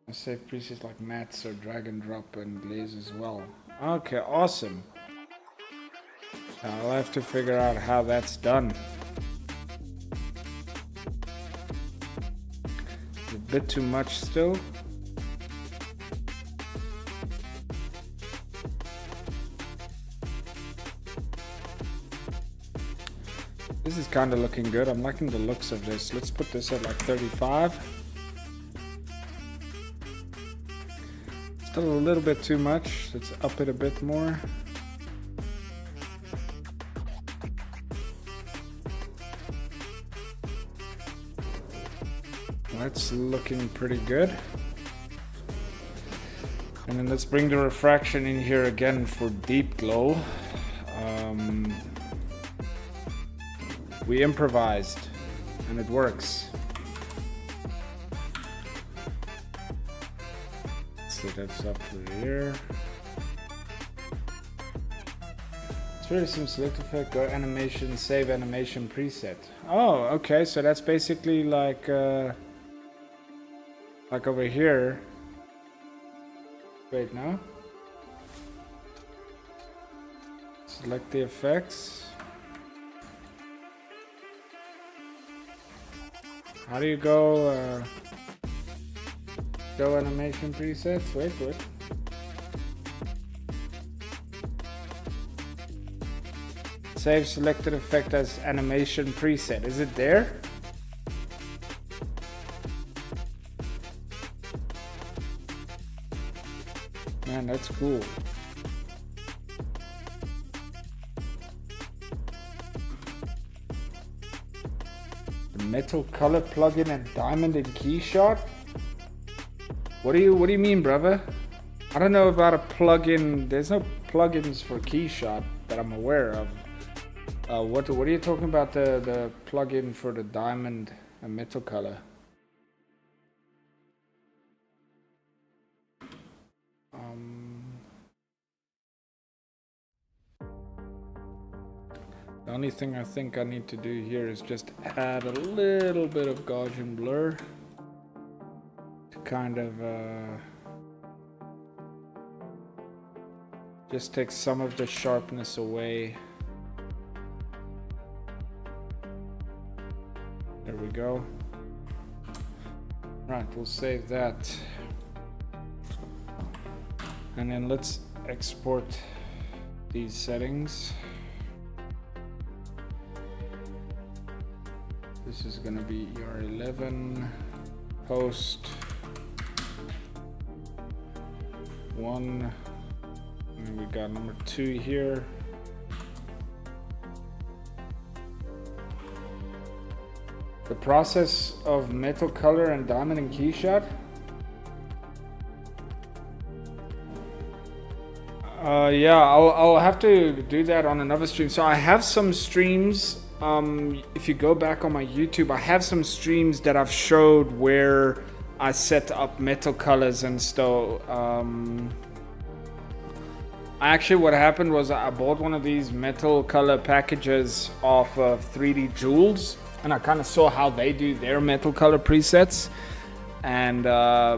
I save presets like mattes or drag and drop and glaze as well. Okay, awesome. I'll have to figure out how that's done. It's a bit too much still. This is kind of looking good. I'm liking the looks of this. Let's put this at like 35. Still a little bit too much. Let's up it a bit more. That's looking pretty good. And then let's bring the refraction in here again for deep glow. We improvised and it works. So that's up to here. It's really some select effect, go animation, save animation preset. Oh, okay, so that's basically like over here. Wait, no? Select the effects. How do you go animation presets? Wait. Save selected effect as animation preset. Is it there? Man, that's cool. Metal color plugin and diamond in Keyshot? What do you mean, brother? I don't know about a plugin. There's no plugins for Keyshot that I'm aware of. What are you talking about? The plugin for the diamond and metal color? The only thing I think I need to do here is just add a little bit of Gaussian blur to kind of just take some of the sharpness away. There we go. Right, we'll save that. And then let's export these settings. This is gonna be ER11 post 1, and we got number 2 here. The process of metal color and diamond and Keyshot. Yeah, I'll have to do that on another stream. So I have some streams. If you go back on my YouTube, I have some streams that I've showed where I set up metal colors and stuff. Actually, what happened was I bought one of these metal color packages off of 3D Jewels, and I kind of saw how they do their metal color presets, and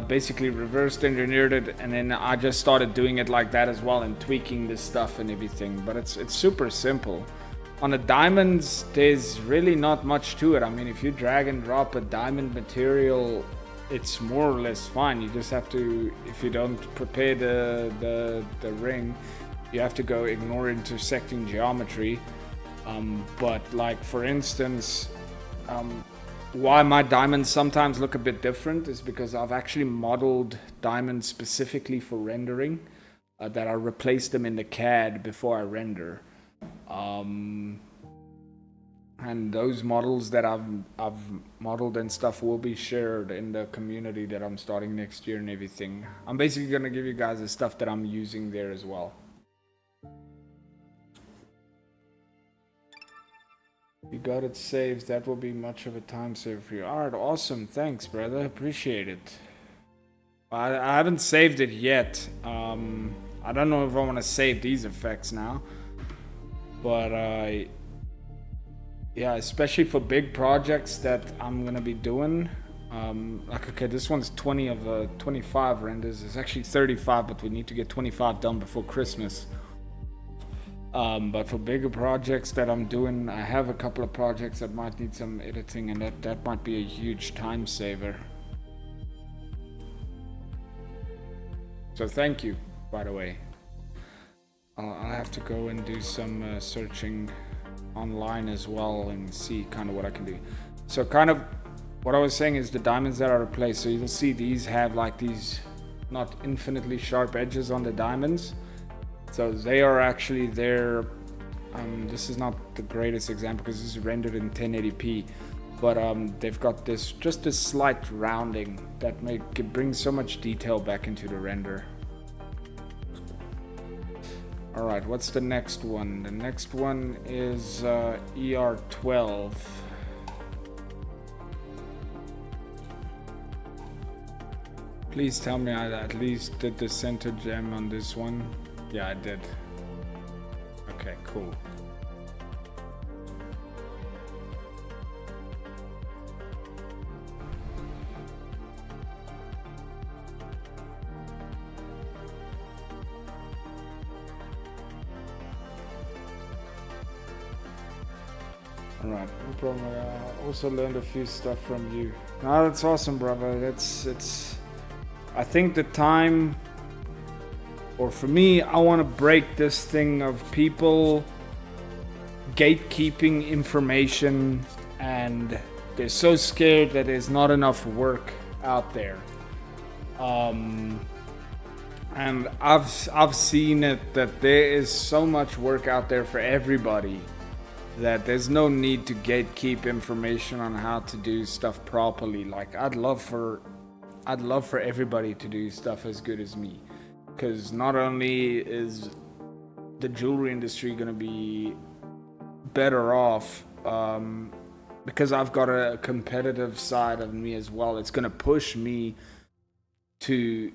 basically reversed engineered it, and then I just started doing it like that as well and tweaking this stuff and everything. But it's super simple. On the diamonds, there's really not much to it. I mean, if you drag and drop a diamond material, it's more or less fine. You just have to, if you don't prepare the ring, you have to go ignore intersecting geometry. But like for instance, why my diamonds sometimes look a bit different is because I've actually modeled diamonds specifically for rendering, that I replace them in the CAD before I render. And those models that I've modeled and stuff will be shared in the community that I'm starting next year and everything. I'm basically gonna give you guys the stuff that I'm using there as well. You got it saved. That will be much of a time saver for you. Alright, awesome. Thanks, brother. Appreciate it. I haven't saved it yet. I don't know if I want to save these effects now. But yeah, especially for big projects that I'm gonna be doing. Like, okay, this one's 20 of 25 renders. It's actually 35, but we need to get 25 done before Christmas. But for bigger projects that I'm doing, I have a couple of projects that might need some editing, and that might be a huge time saver. So thank you, by the way. I'll have to go and do some searching online as well and see kind of what I can do. So kind of what I was saying is the diamonds that I replaced. So you'll see these have like these not infinitely sharp edges on the diamonds. So they are actually there. This is not the greatest example because this is rendered in 1080p, but they've got this just a slight rounding that bring so much detail back into the render. Alright, what's the next one? The next one is ER12. Please tell me I at least did the center gem on this one. Yeah, I did. Okay, cool. Alright, no problem. I also learned a few stuff from you. No, that's awesome, brother. It's I think the time, or for me, I want to break this thing of people gatekeeping information, and they're so scared that there's not enough work out there. And I've seen it that there is so much work out there for everybody that there's no need to gatekeep information on how to do stuff properly. Like I'd love for everybody to do stuff as good as me, because not only is the jewelry industry going to be better off, because I've got a competitive side of me as well. It's going to push me to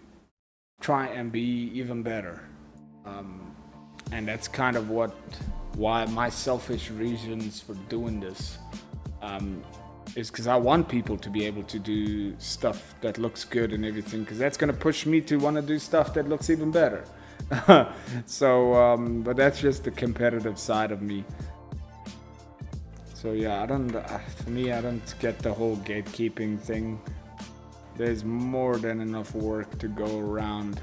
try and be even better, and that's kind of why my selfish reasons for doing this is because I want people to be able to do stuff that looks good and everything, because that's going to push me to want to do stuff that looks even better. So but that's just the competitive side of me. So yeah, for me, I don't get the whole gatekeeping thing. There's more than enough work to go around.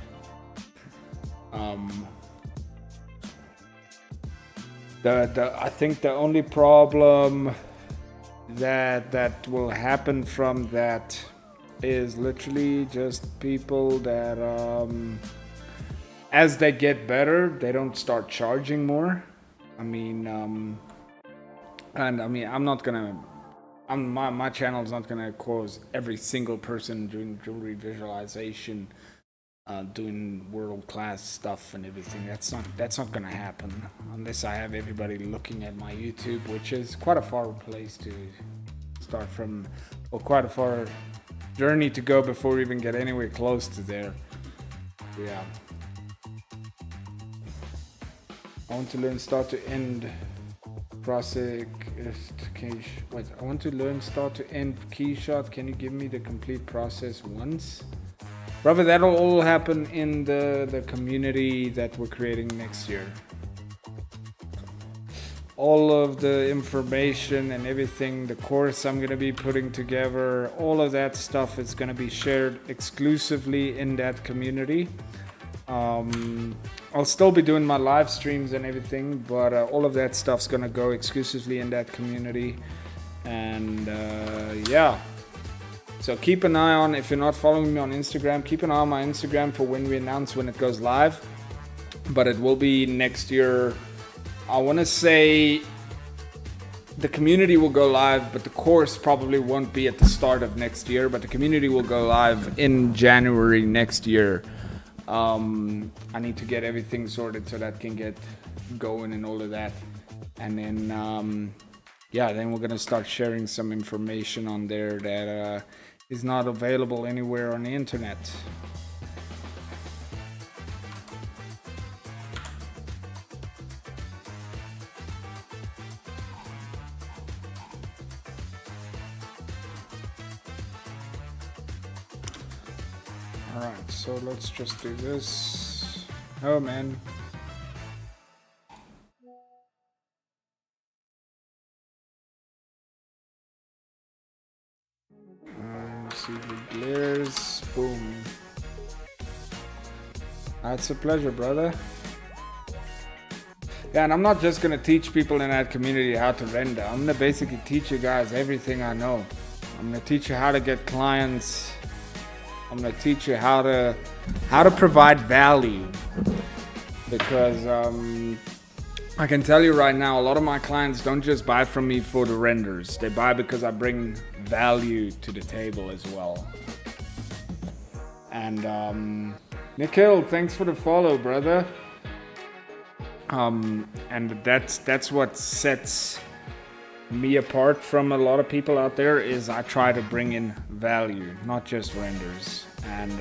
I think the only problem that will happen from that is literally just people that as they get better, they don't start charging more. I mean, and I mean, my channel is not gonna cause every single person doing jewelry visualization doing world-class stuff and everything. That's not gonna happen unless I have everybody looking at my YouTube, which is quite a far place to start from, or quite a far journey to go before we even get anywhere close to there. Yeah. I want to learn start to end process. Wait, I want to learn start to end Keyshot. Can you give me the complete process once? Brother, that'll all happen in the community that we're creating next year. All of the information and everything, the course I'm going to be putting together, all of that stuff is going to be shared exclusively in that community. I'll still be doing my live streams and everything, but all of that stuff's going to go exclusively in that community. And yeah. So keep an eye on, if you're not following me on Instagram, keep an eye on my Instagram for when we announce when it goes live. But it will be next year. I want to say the community will go live, but the course probably won't be at the start of next year. But the community will go live in January next year. I need to get everything sorted so that can get going and all of that. And then, yeah, then we're going to start sharing some information on there that is not available anywhere on the internet. Alright, so let's just do this. Oh man. See the glares. Boom. It's a pleasure, brother. Yeah, and I'm not just gonna teach people in that community how to render. I'm gonna basically teach you guys everything I know. I'm gonna teach you how to get clients. I'm gonna teach you how to provide value, because I can tell you right now, a lot of my clients don't just buy from me for the renders. They buy because I bring value to the table as well. And Nikhil, thanks for the follow, brother. And that's what sets me apart from a lot of people out there, is I try to bring in value, not just renders. And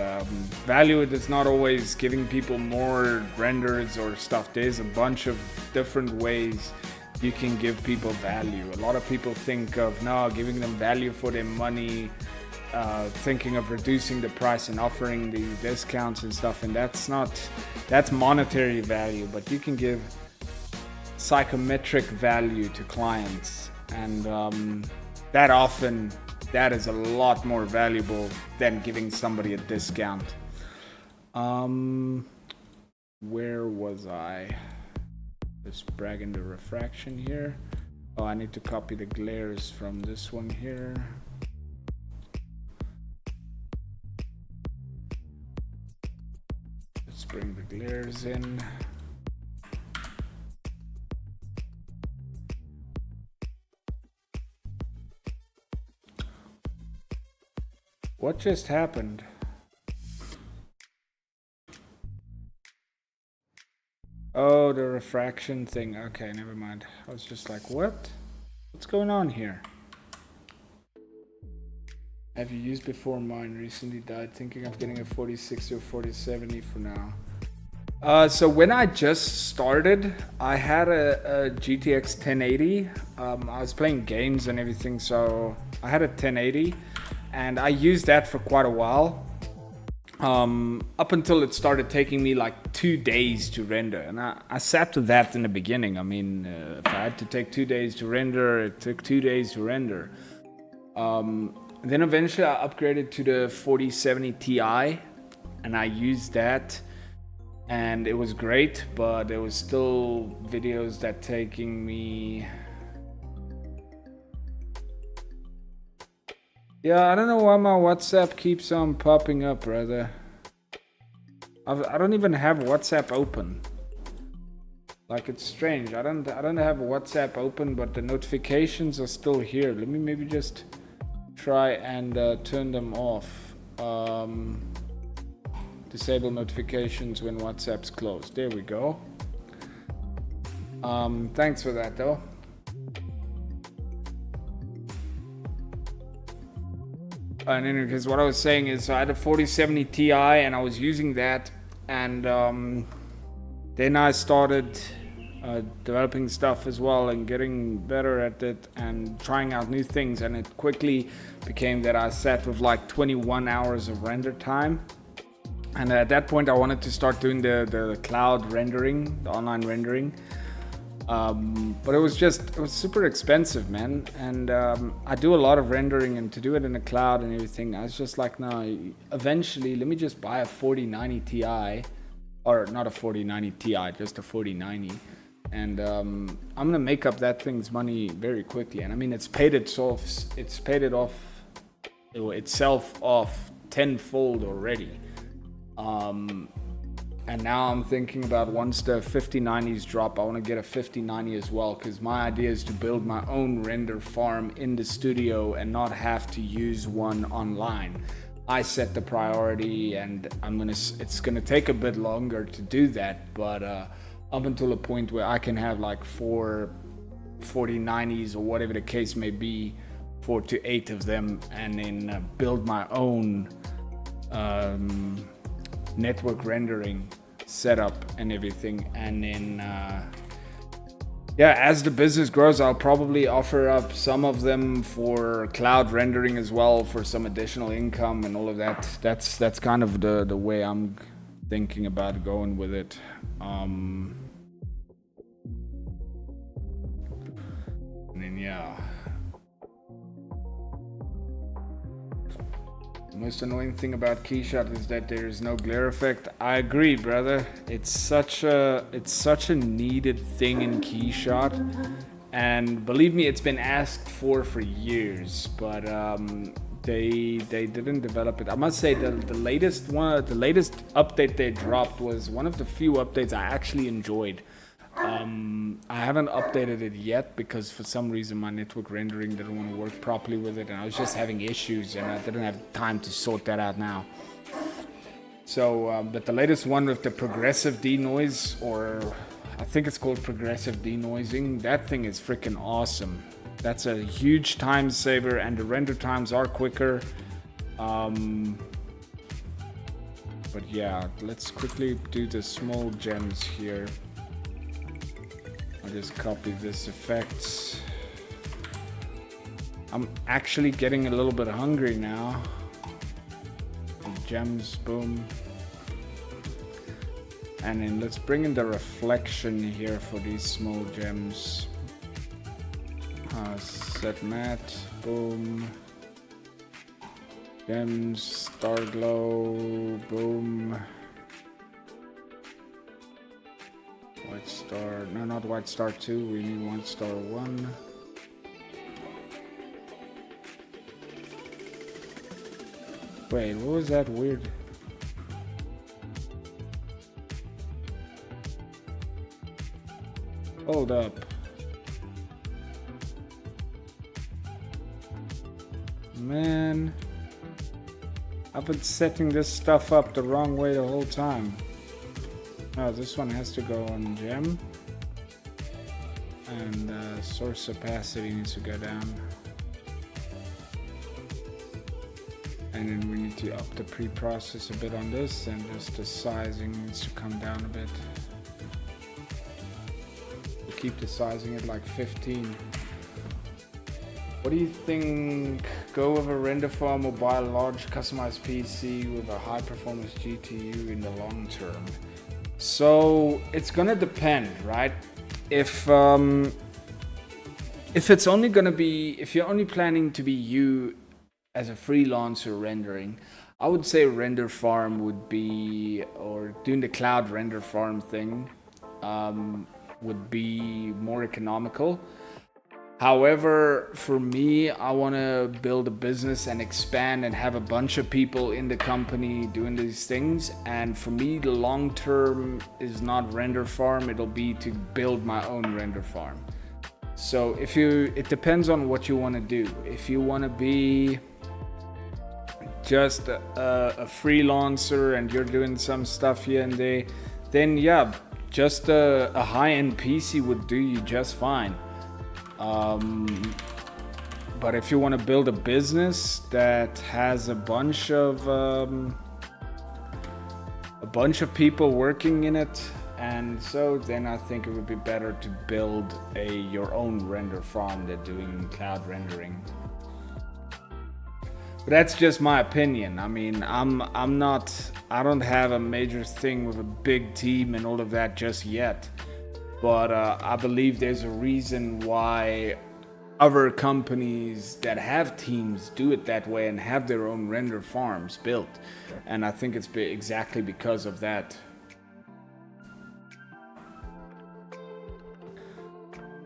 value is not always giving people more renders or stuff. There's a bunch of different ways you can give people value. A lot of people think of giving them value for their money, thinking of reducing the price and offering these discounts and stuff, and that's monetary value. But you can give psychometric value to clients, and that is a lot more valuable than giving somebody a discount. Where was I? Just bragging the refraction here. Oh, I need to copy the glares from this one here. Let's bring the glares in. What just happened? Oh, the refraction thing. Okay, never mind. I was just like, what? What's going on here? Have you used before? Mine recently died. Thinking of getting a 4060 or 4070 for now. So when I just started, I had a GTX 1080. I was playing games and everything, so I had a 1080. And I used that for quite a while, up until it started taking me like 2 days to render. And I sat with that in the beginning. I mean, if I had to take 2 days to render, it took 2 days to render. Then eventually I upgraded to the 4070 Ti, and I used that, and it was great, but there was still videos that taking me... Yeah, I don't know why my WhatsApp keeps on popping up, brother. I don't even have WhatsApp open. Like, it's strange. I don't have WhatsApp open, but the notifications are still here. Let me maybe just try and turn them off. Disable notifications when WhatsApp's closed. There we go. Thanks for that though. And anyway, because what I was saying is, I had a 4070 Ti and I was using that, and then I started developing stuff as well and getting better at it and trying out new things, and it quickly became that I sat with like 21 hours of render time. And at that point I wanted to start doing the cloud rendering, the online rendering. But it was super expensive, man. And I do a lot of rendering, and to do it in the cloud and everything, I was just like, no, eventually let me just buy a 4090 Ti, or not a 4090 Ti, just a 4090. And I'm gonna make up that thing's money very quickly. And I mean, it's paid itself off tenfold already. And now I'm thinking about, once the 5090s drop, I want to get a 5090 as well, because my idea is to build my own render farm in the studio and not have to use one online. I set the priority, and it's gonna take a bit longer to do that, but up until a point where I can have like 4 4090s or whatever the case may be, 4 to 8 of them, and then build my own network rendering setup and everything. And then as the business grows, I'll probably offer up some of them for cloud rendering as well, for some additional income and all of that. That's kind of the way I'm thinking about going with it. And then the most annoying thing about Keyshot is that there is no glare effect. I agree, brother. It's such a needed thing in Keyshot, and believe me, it's been asked for years, but they didn't develop it. I must say the latest update they dropped was one of the few updates I actually enjoyed. I haven't updated it yet because for some reason my network rendering didn't want to work properly with it, and I was just having issues, and I didn't have time to sort that out now. So, but the latest one with the progressive denoise, or I think it's called progressive denoising, that thing is freaking awesome. That's a huge time saver, and the render times are quicker. But yeah, let's quickly do the small gems here. I'll just copy this effect. I'm actually getting a little bit hungry now. Gems, boom. And then let's bring in the reflection here for these small gems. Set matte, boom. Gems, star glow, boom. White star, no, not white star 2, we need white star 1. Wait, what was that weird? Hold up. Man, I've been setting this stuff up the wrong way the whole time. Oh, this one has to go on gem, and source opacity needs to go down, and then we need to up the pre-process a bit on this, and just the sizing needs to come down a bit. We'll keep the sizing at like 15. What do you think? Go with a render farm or buy a large customized PC with a high performance GPU in the long term? So it's gonna depend, right? If it's only gonna be, if you're only planning to be you as a freelancer rendering, I would say render farm would be, or doing the cloud render farm thing would be more economical. However, for me, I want to build a business and expand and have a bunch of people in the company doing these things. And for me, the long term is not render farm. It'll be to build my own render farm. So it depends on what you want to do. If you want to be just a freelancer and you're doing some stuff here and there, then yeah, just a high-end PC would do you just fine. But if you want to build a business that has a bunch of people working in it, and so then I think it would be better to build your own render farm than doing cloud rendering. But that's just my opinion. I mean, I don't have a major thing with a big team and all of that just yet. But I believe there's a reason why other companies that have teams do it that way and have their own render farms built. And I think it's exactly because of that.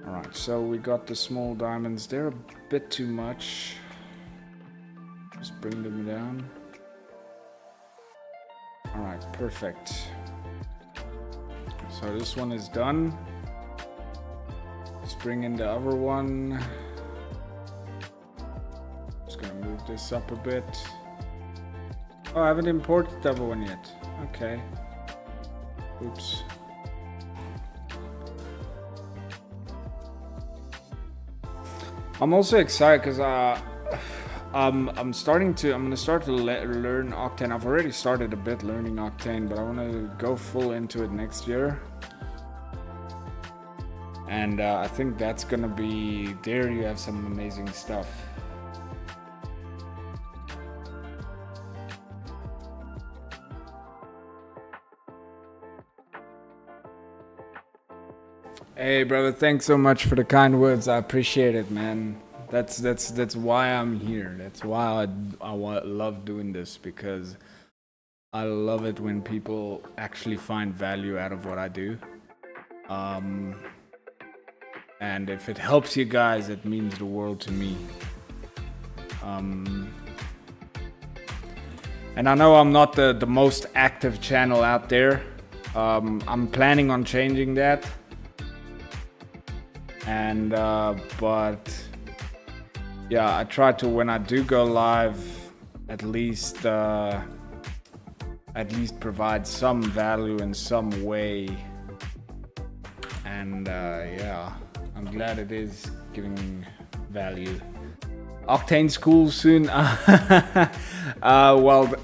Alright, so we got the small diamonds. They're a bit too much. Just bring them down. Alright, perfect. So this one is done. Let's bring in the other one. Just gonna move this up a bit. Oh, I haven't imported the other one yet. Okay. Oops. I'm also excited because I'm gonna start to learn Octane. I've already started a bit learning Octane, but I want to go full into it next year. And I think that's gonna be, there you have some amazing stuff. Hey brother, thanks so much for the kind words. I appreciate it, man. That's why I'm here. That's why I love doing this, because I love it when people actually find value out of what I do. And if it helps you guys, it means the world to me. And I know I'm not the most active channel out there. I'm planning on changing that. And but yeah, I try to, when I do go live, at least provide some value in some way. And yeah, I'm glad it is giving value. Octane school soon. Well,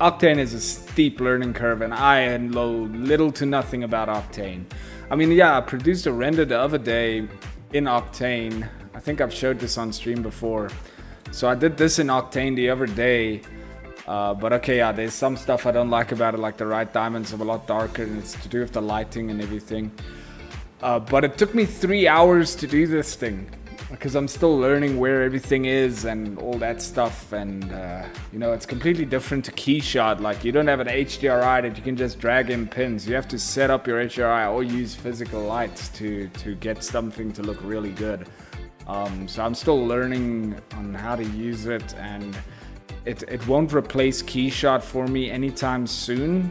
Octane is a steep learning curve, and I know little to nothing about Octane. I mean, yeah, I produced a render the other day in Octane. I think I've showed this on stream before. So I did this in Octane the other day. But okay, yeah, there's some stuff I don't like about it, like the right diamonds are a lot darker, and it's to do with the lighting and everything. But it took me 3 hours to do this thing, because I'm still learning where everything is and all that stuff. And you know, it's completely different to Keyshot. Like, you don't have an HDRI that you can just drag in pins. You have to set up your HDRI or use physical lights to get something to look really good. So I'm still learning on how to use it, and it won't replace Keyshot for me anytime soon.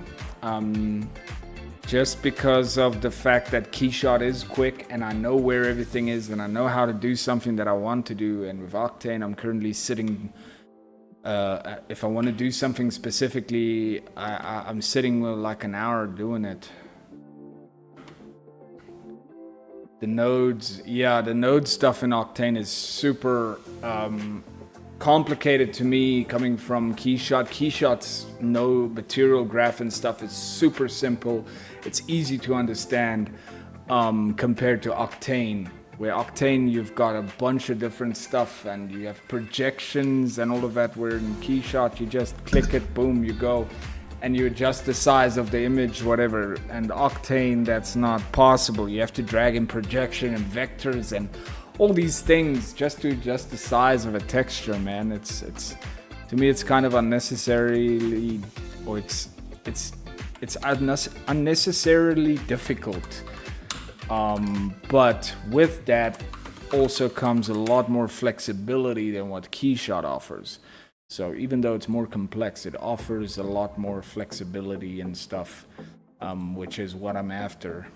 Just because of the fact that Keyshot is quick and I know where everything is and I know how to do something that I want to do. And with Octane, I'm currently sitting, if I want to do something specifically, I'm sitting with like an hour doing it. The nodes, yeah, the node stuff in Octane is super complicated to me, coming from Keyshot. Keyshot's no material graph and stuff is super simple. It's easy to understand compared to Octane, where Octane you've got a bunch of different stuff and you have projections and all of that, where in Keyshot you just click it, boom, you go, and you adjust the size of the image, whatever. And Octane, that's not possible. You have to drag in projection and vectors and all these things just to adjust the size of a texture, man. It's to me, it's kind of unnecessarily, or it's unnecessarily difficult. But with that also comes a lot more flexibility than what Keyshot offers. So even though it's more complex, it offers a lot more flexibility and stuff, which is what I'm after.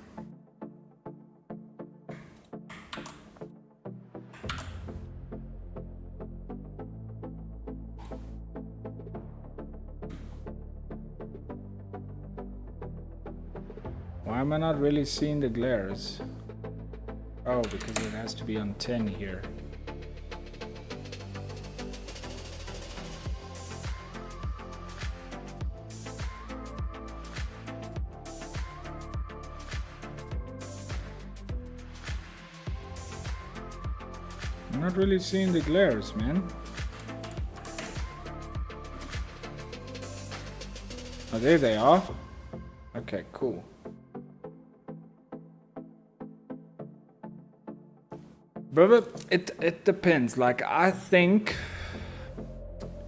Why am I not really seeing the glares? Oh, because it has to be on 10 here. I'm not really seeing the glares, man. Oh, there they are. Okay, cool. Brother, it depends. Like, I think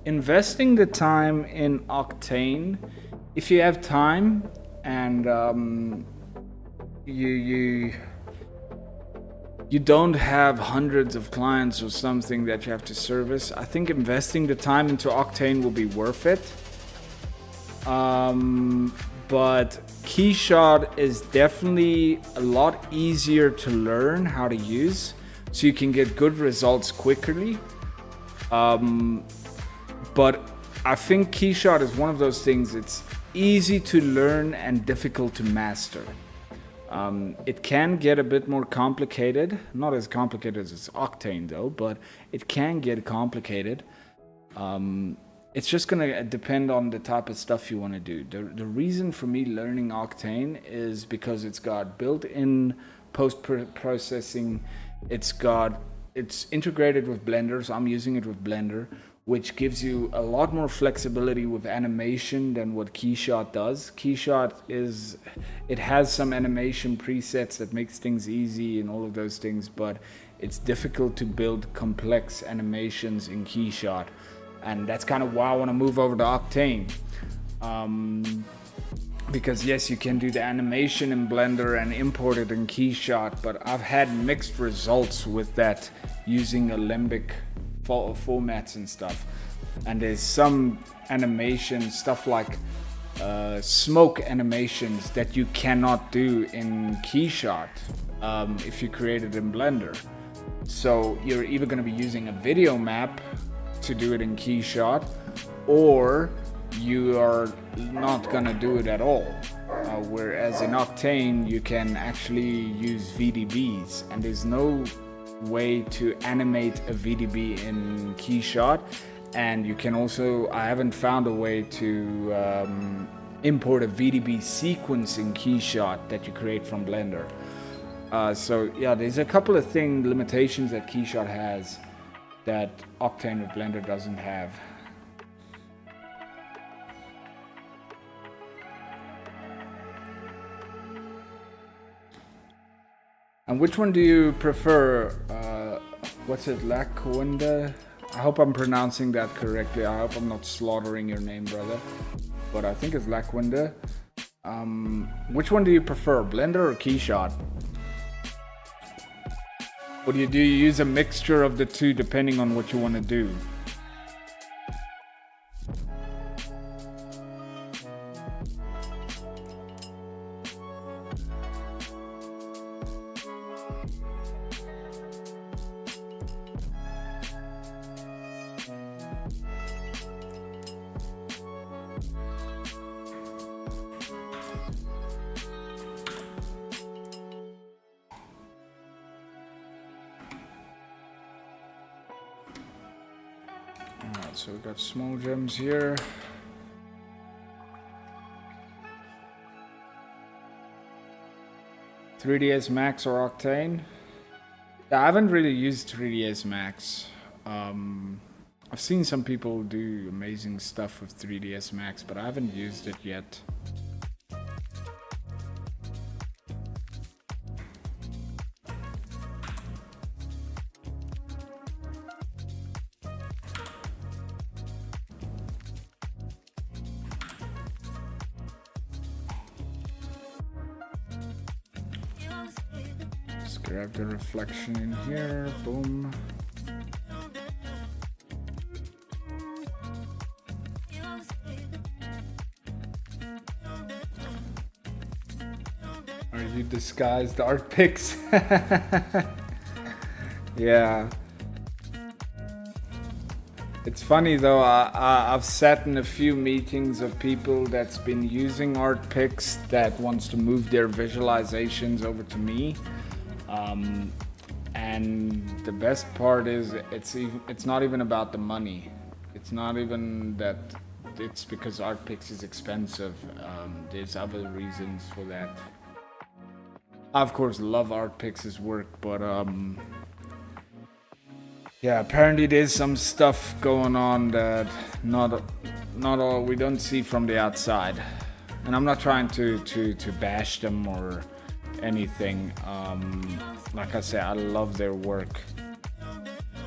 investing the time in Octane, if you have time and you don't have hundreds of clients or something that you have to service, I think investing the time into Octane will be worth it. But Keyshot is definitely a lot easier to learn how to use, so you can get good results quickly. But I think Keyshot is one of those things, it's easy to learn and difficult to master. It can get a bit more complicated, not as complicated as Octane though, but it can get complicated. It's just gonna depend on the type of stuff you want to do. The reason for me learning Octane is because it's got built-in post-processing. It's integrated with Blender, so I'm using it with Blender, which gives you a lot more flexibility with animation than what Keyshot does. Keyshot has some animation presets that makes things easy and all of those things, but it's difficult to build complex animations in Keyshot. And that's kind of why I want to move over to Octane. Because yes, you can do the animation in Blender and import it in Keyshot, but I've had mixed results with that using Alembic formats and stuff. And there's some animation stuff like smoke animations that you cannot do in Keyshot if you create it in Blender. So you're either going to be using a video map to do it in Keyshot, or you are not gonna do it at all. Whereas in Octane, you can actually use VDBs, and there's no way to animate a VDB in Keyshot. And you can also, I haven't found a way to import a VDB sequence in Keyshot that you create from Blender. So yeah, there's a couple of limitations that Keyshot has that Octane with Blender doesn't have. And which one do you prefer? What's it, Lakwinda? I hope I'm pronouncing that correctly. I hope I'm not slaughtering your name, brother. But I think it's Lakwinda. Which one do you prefer, Blender or Keyshot? Or do you use a mixture of the two depending on what you want to do? Alright, so we got small gems here. $3ds Max or Octane? Yeah, I haven't really used $3ds Max. I've seen some people do amazing stuff with $3ds Max, but I haven't used it yet. Grab the reflection in here, boom. Are you disguised art pics? Yeah. It's funny though, I've sat in a few meetings of people that's been using art picks that wants to move their visualizations over to me. And the best part is it's not even about the money. It's not even that it's because art picks is expensive. There's other reasons for that. I of course love art picks' work, but yeah, apparently there's some stuff going on that not all we don't see from the outside. And I'm not trying to bash them or anything. Like I say, I love their work.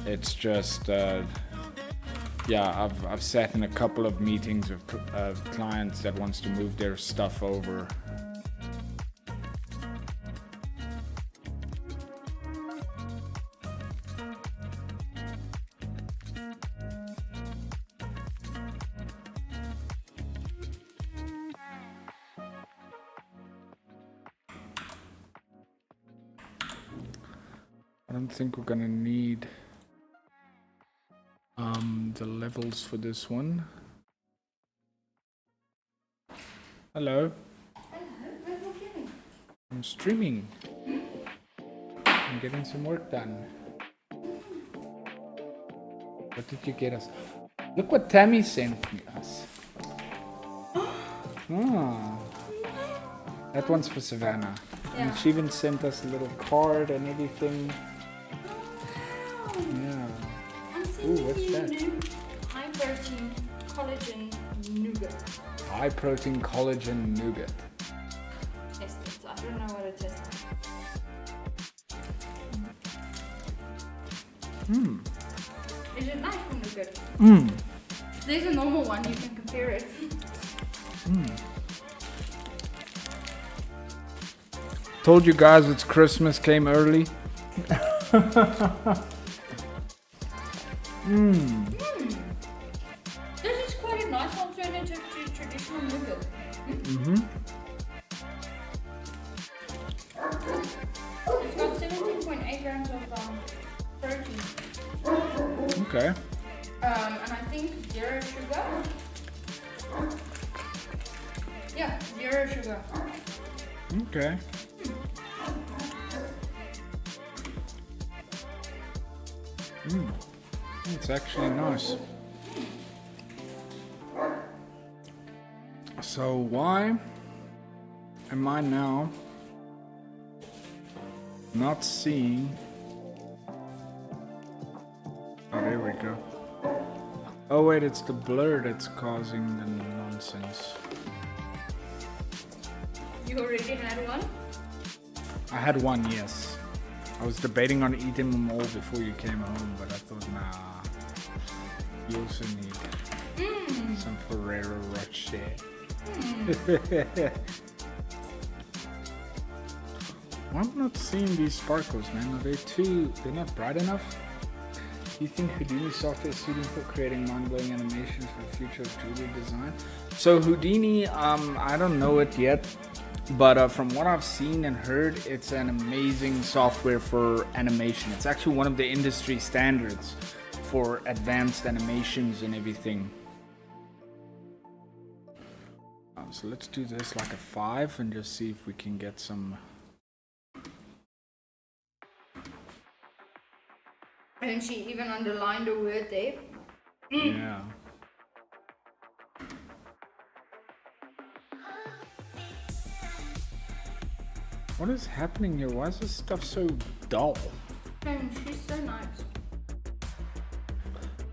It's just yeah, I've sat in a couple of meetings with clients that wants to move their stuff over. I don't think we're gonna need the levels for this one. Hello. I'm streaming. I'm getting some work done. What did you get us? Look what Tammy sent us. Ah, that one's for Savannah. Yeah. And she even sent us a little card and everything. Yeah. Ooh, what's that? High protein collagen nougat. High protein collagen nougat. Test it. I don't know what it tastes like. Is it nice from nougat? There's a normal one, you can compare it. Told you guys it's Christmas came early. This is quite a nice alternative to traditional nougat. It's got 17.8 grams of protein. Okay. And I think 0 sugar. Yeah, 0 sugar. Okay. It's actually nice. So why am I now not seeing? Oh, there we go. Oh wait, it's the blur that's causing the nonsense. You already had one? I had one, yes. I was debating on eating them all before you came home, but I thought, nah. You also need some Ferrero Rocher. I'm not seeing these sparkles, man. Are they're not bright enough? Do you think Houdini software is suited for creating mind-blowing animations for the future of jewelry design? So Houdini, I don't know it yet. But from what I've seen and heard, it's an amazing software for animation. It's actually one of the industry standards for advanced animations and everything. So let's do this like a 5 and just see if we can get some. And she even underlined the word there. Yeah. What is happening here? Why is this stuff so dull? And she's so nice.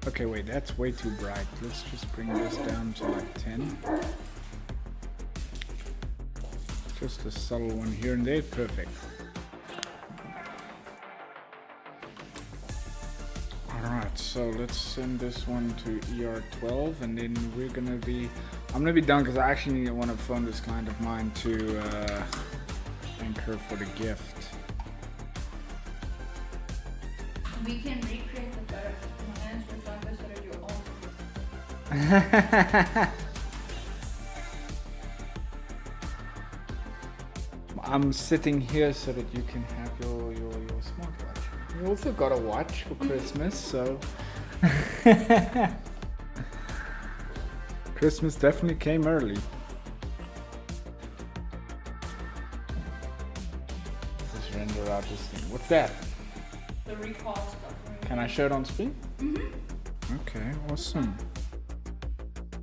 Okay, wait, that's way too bright. Let's just bring this down to like 10. Just a subtle one here and there. Perfect. Alright, so let's send this one to ER12 and then we're gonna be... I'm gonna be done because I actually want to phone this client of mine to thank her for the gift. We can recreate the photo. My hands look like this, so that you're all. I'm sitting here so that you can have your smartwatch. You also got a watch for Christmas, so Christmas definitely came early. Let's just render out this thing. What's that? The recall stuff. Can I show it on screen? Okay, awesome.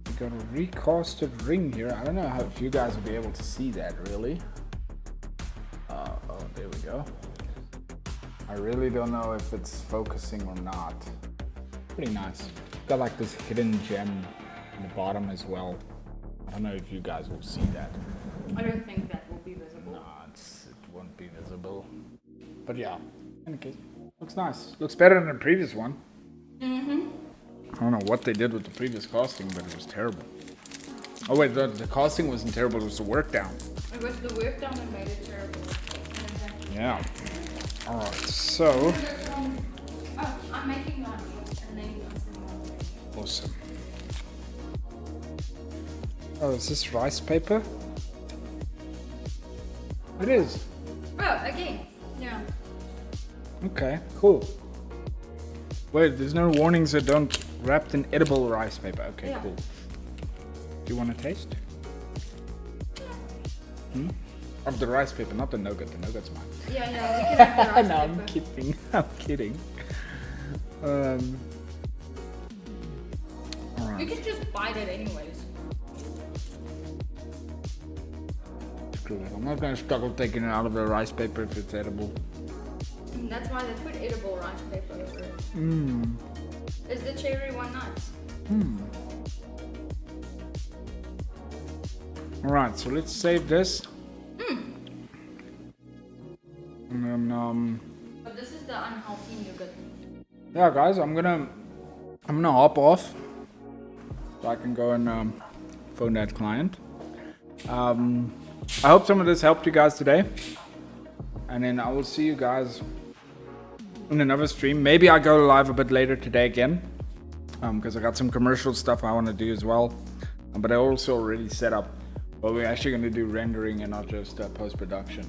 We got a recasted ring here. I don't know how if you guys will be able to see that really. Oh, there we go. I really don't know if it's focusing or not. Pretty nice. Got like this hidden gem in the bottom as well. I don't know if you guys will see that. I don't think that will be visible. No, it won't be visible. But yeah, in any case, looks nice. Looks better than the previous one. I don't know what they did with the previous casting, but it was terrible. Oh wait, the casting wasn't terrible, it was the work down. It was the work down that made it terrible. Yeah. Alright, so... Oh, I'm making lunch and then you can Awesome. Oh, is this rice paper? It is. Oh, again. Yeah. Okay, cool. Wait, there's no warnings that don't wrapped in edible rice paper. Okay, Yeah. cool. Do you want to taste? Of the rice paper, not the nougat. The nougat's mine. Yeah, you can have the rice No, I'm paper. kidding. I'm kidding. You can just bite it anyways. Screw it. I'm not gonna struggle taking it out of the rice paper if it's edible. And that's why they put edible rice paper over it. Is the cherry one nice? Alright, so let's save this. And then, But this is the unhealthy nougat. yeah, guys, I'm gonna hop off so I can go and phone that client. I hope some of this helped you guys today, and then I will see you guys in another stream. Maybe I go live a bit later today again, because I got some commercial stuff I want to do as well. But I also already set up. Well, we're actually going to do rendering and not just post-production.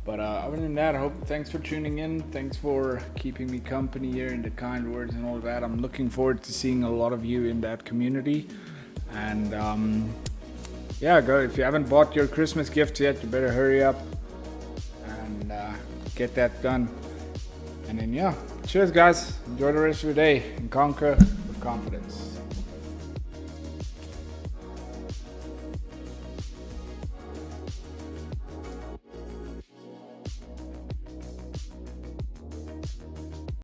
But other than that, thanks for tuning in. Thanks for keeping me company here and the kind words and all of that. I'm looking forward to seeing a lot of you in that community. And yeah, go. If you haven't bought your Christmas gifts yet, you better hurry up and get that done. And then yeah, cheers guys. Enjoy the rest of your day and conquer with confidence.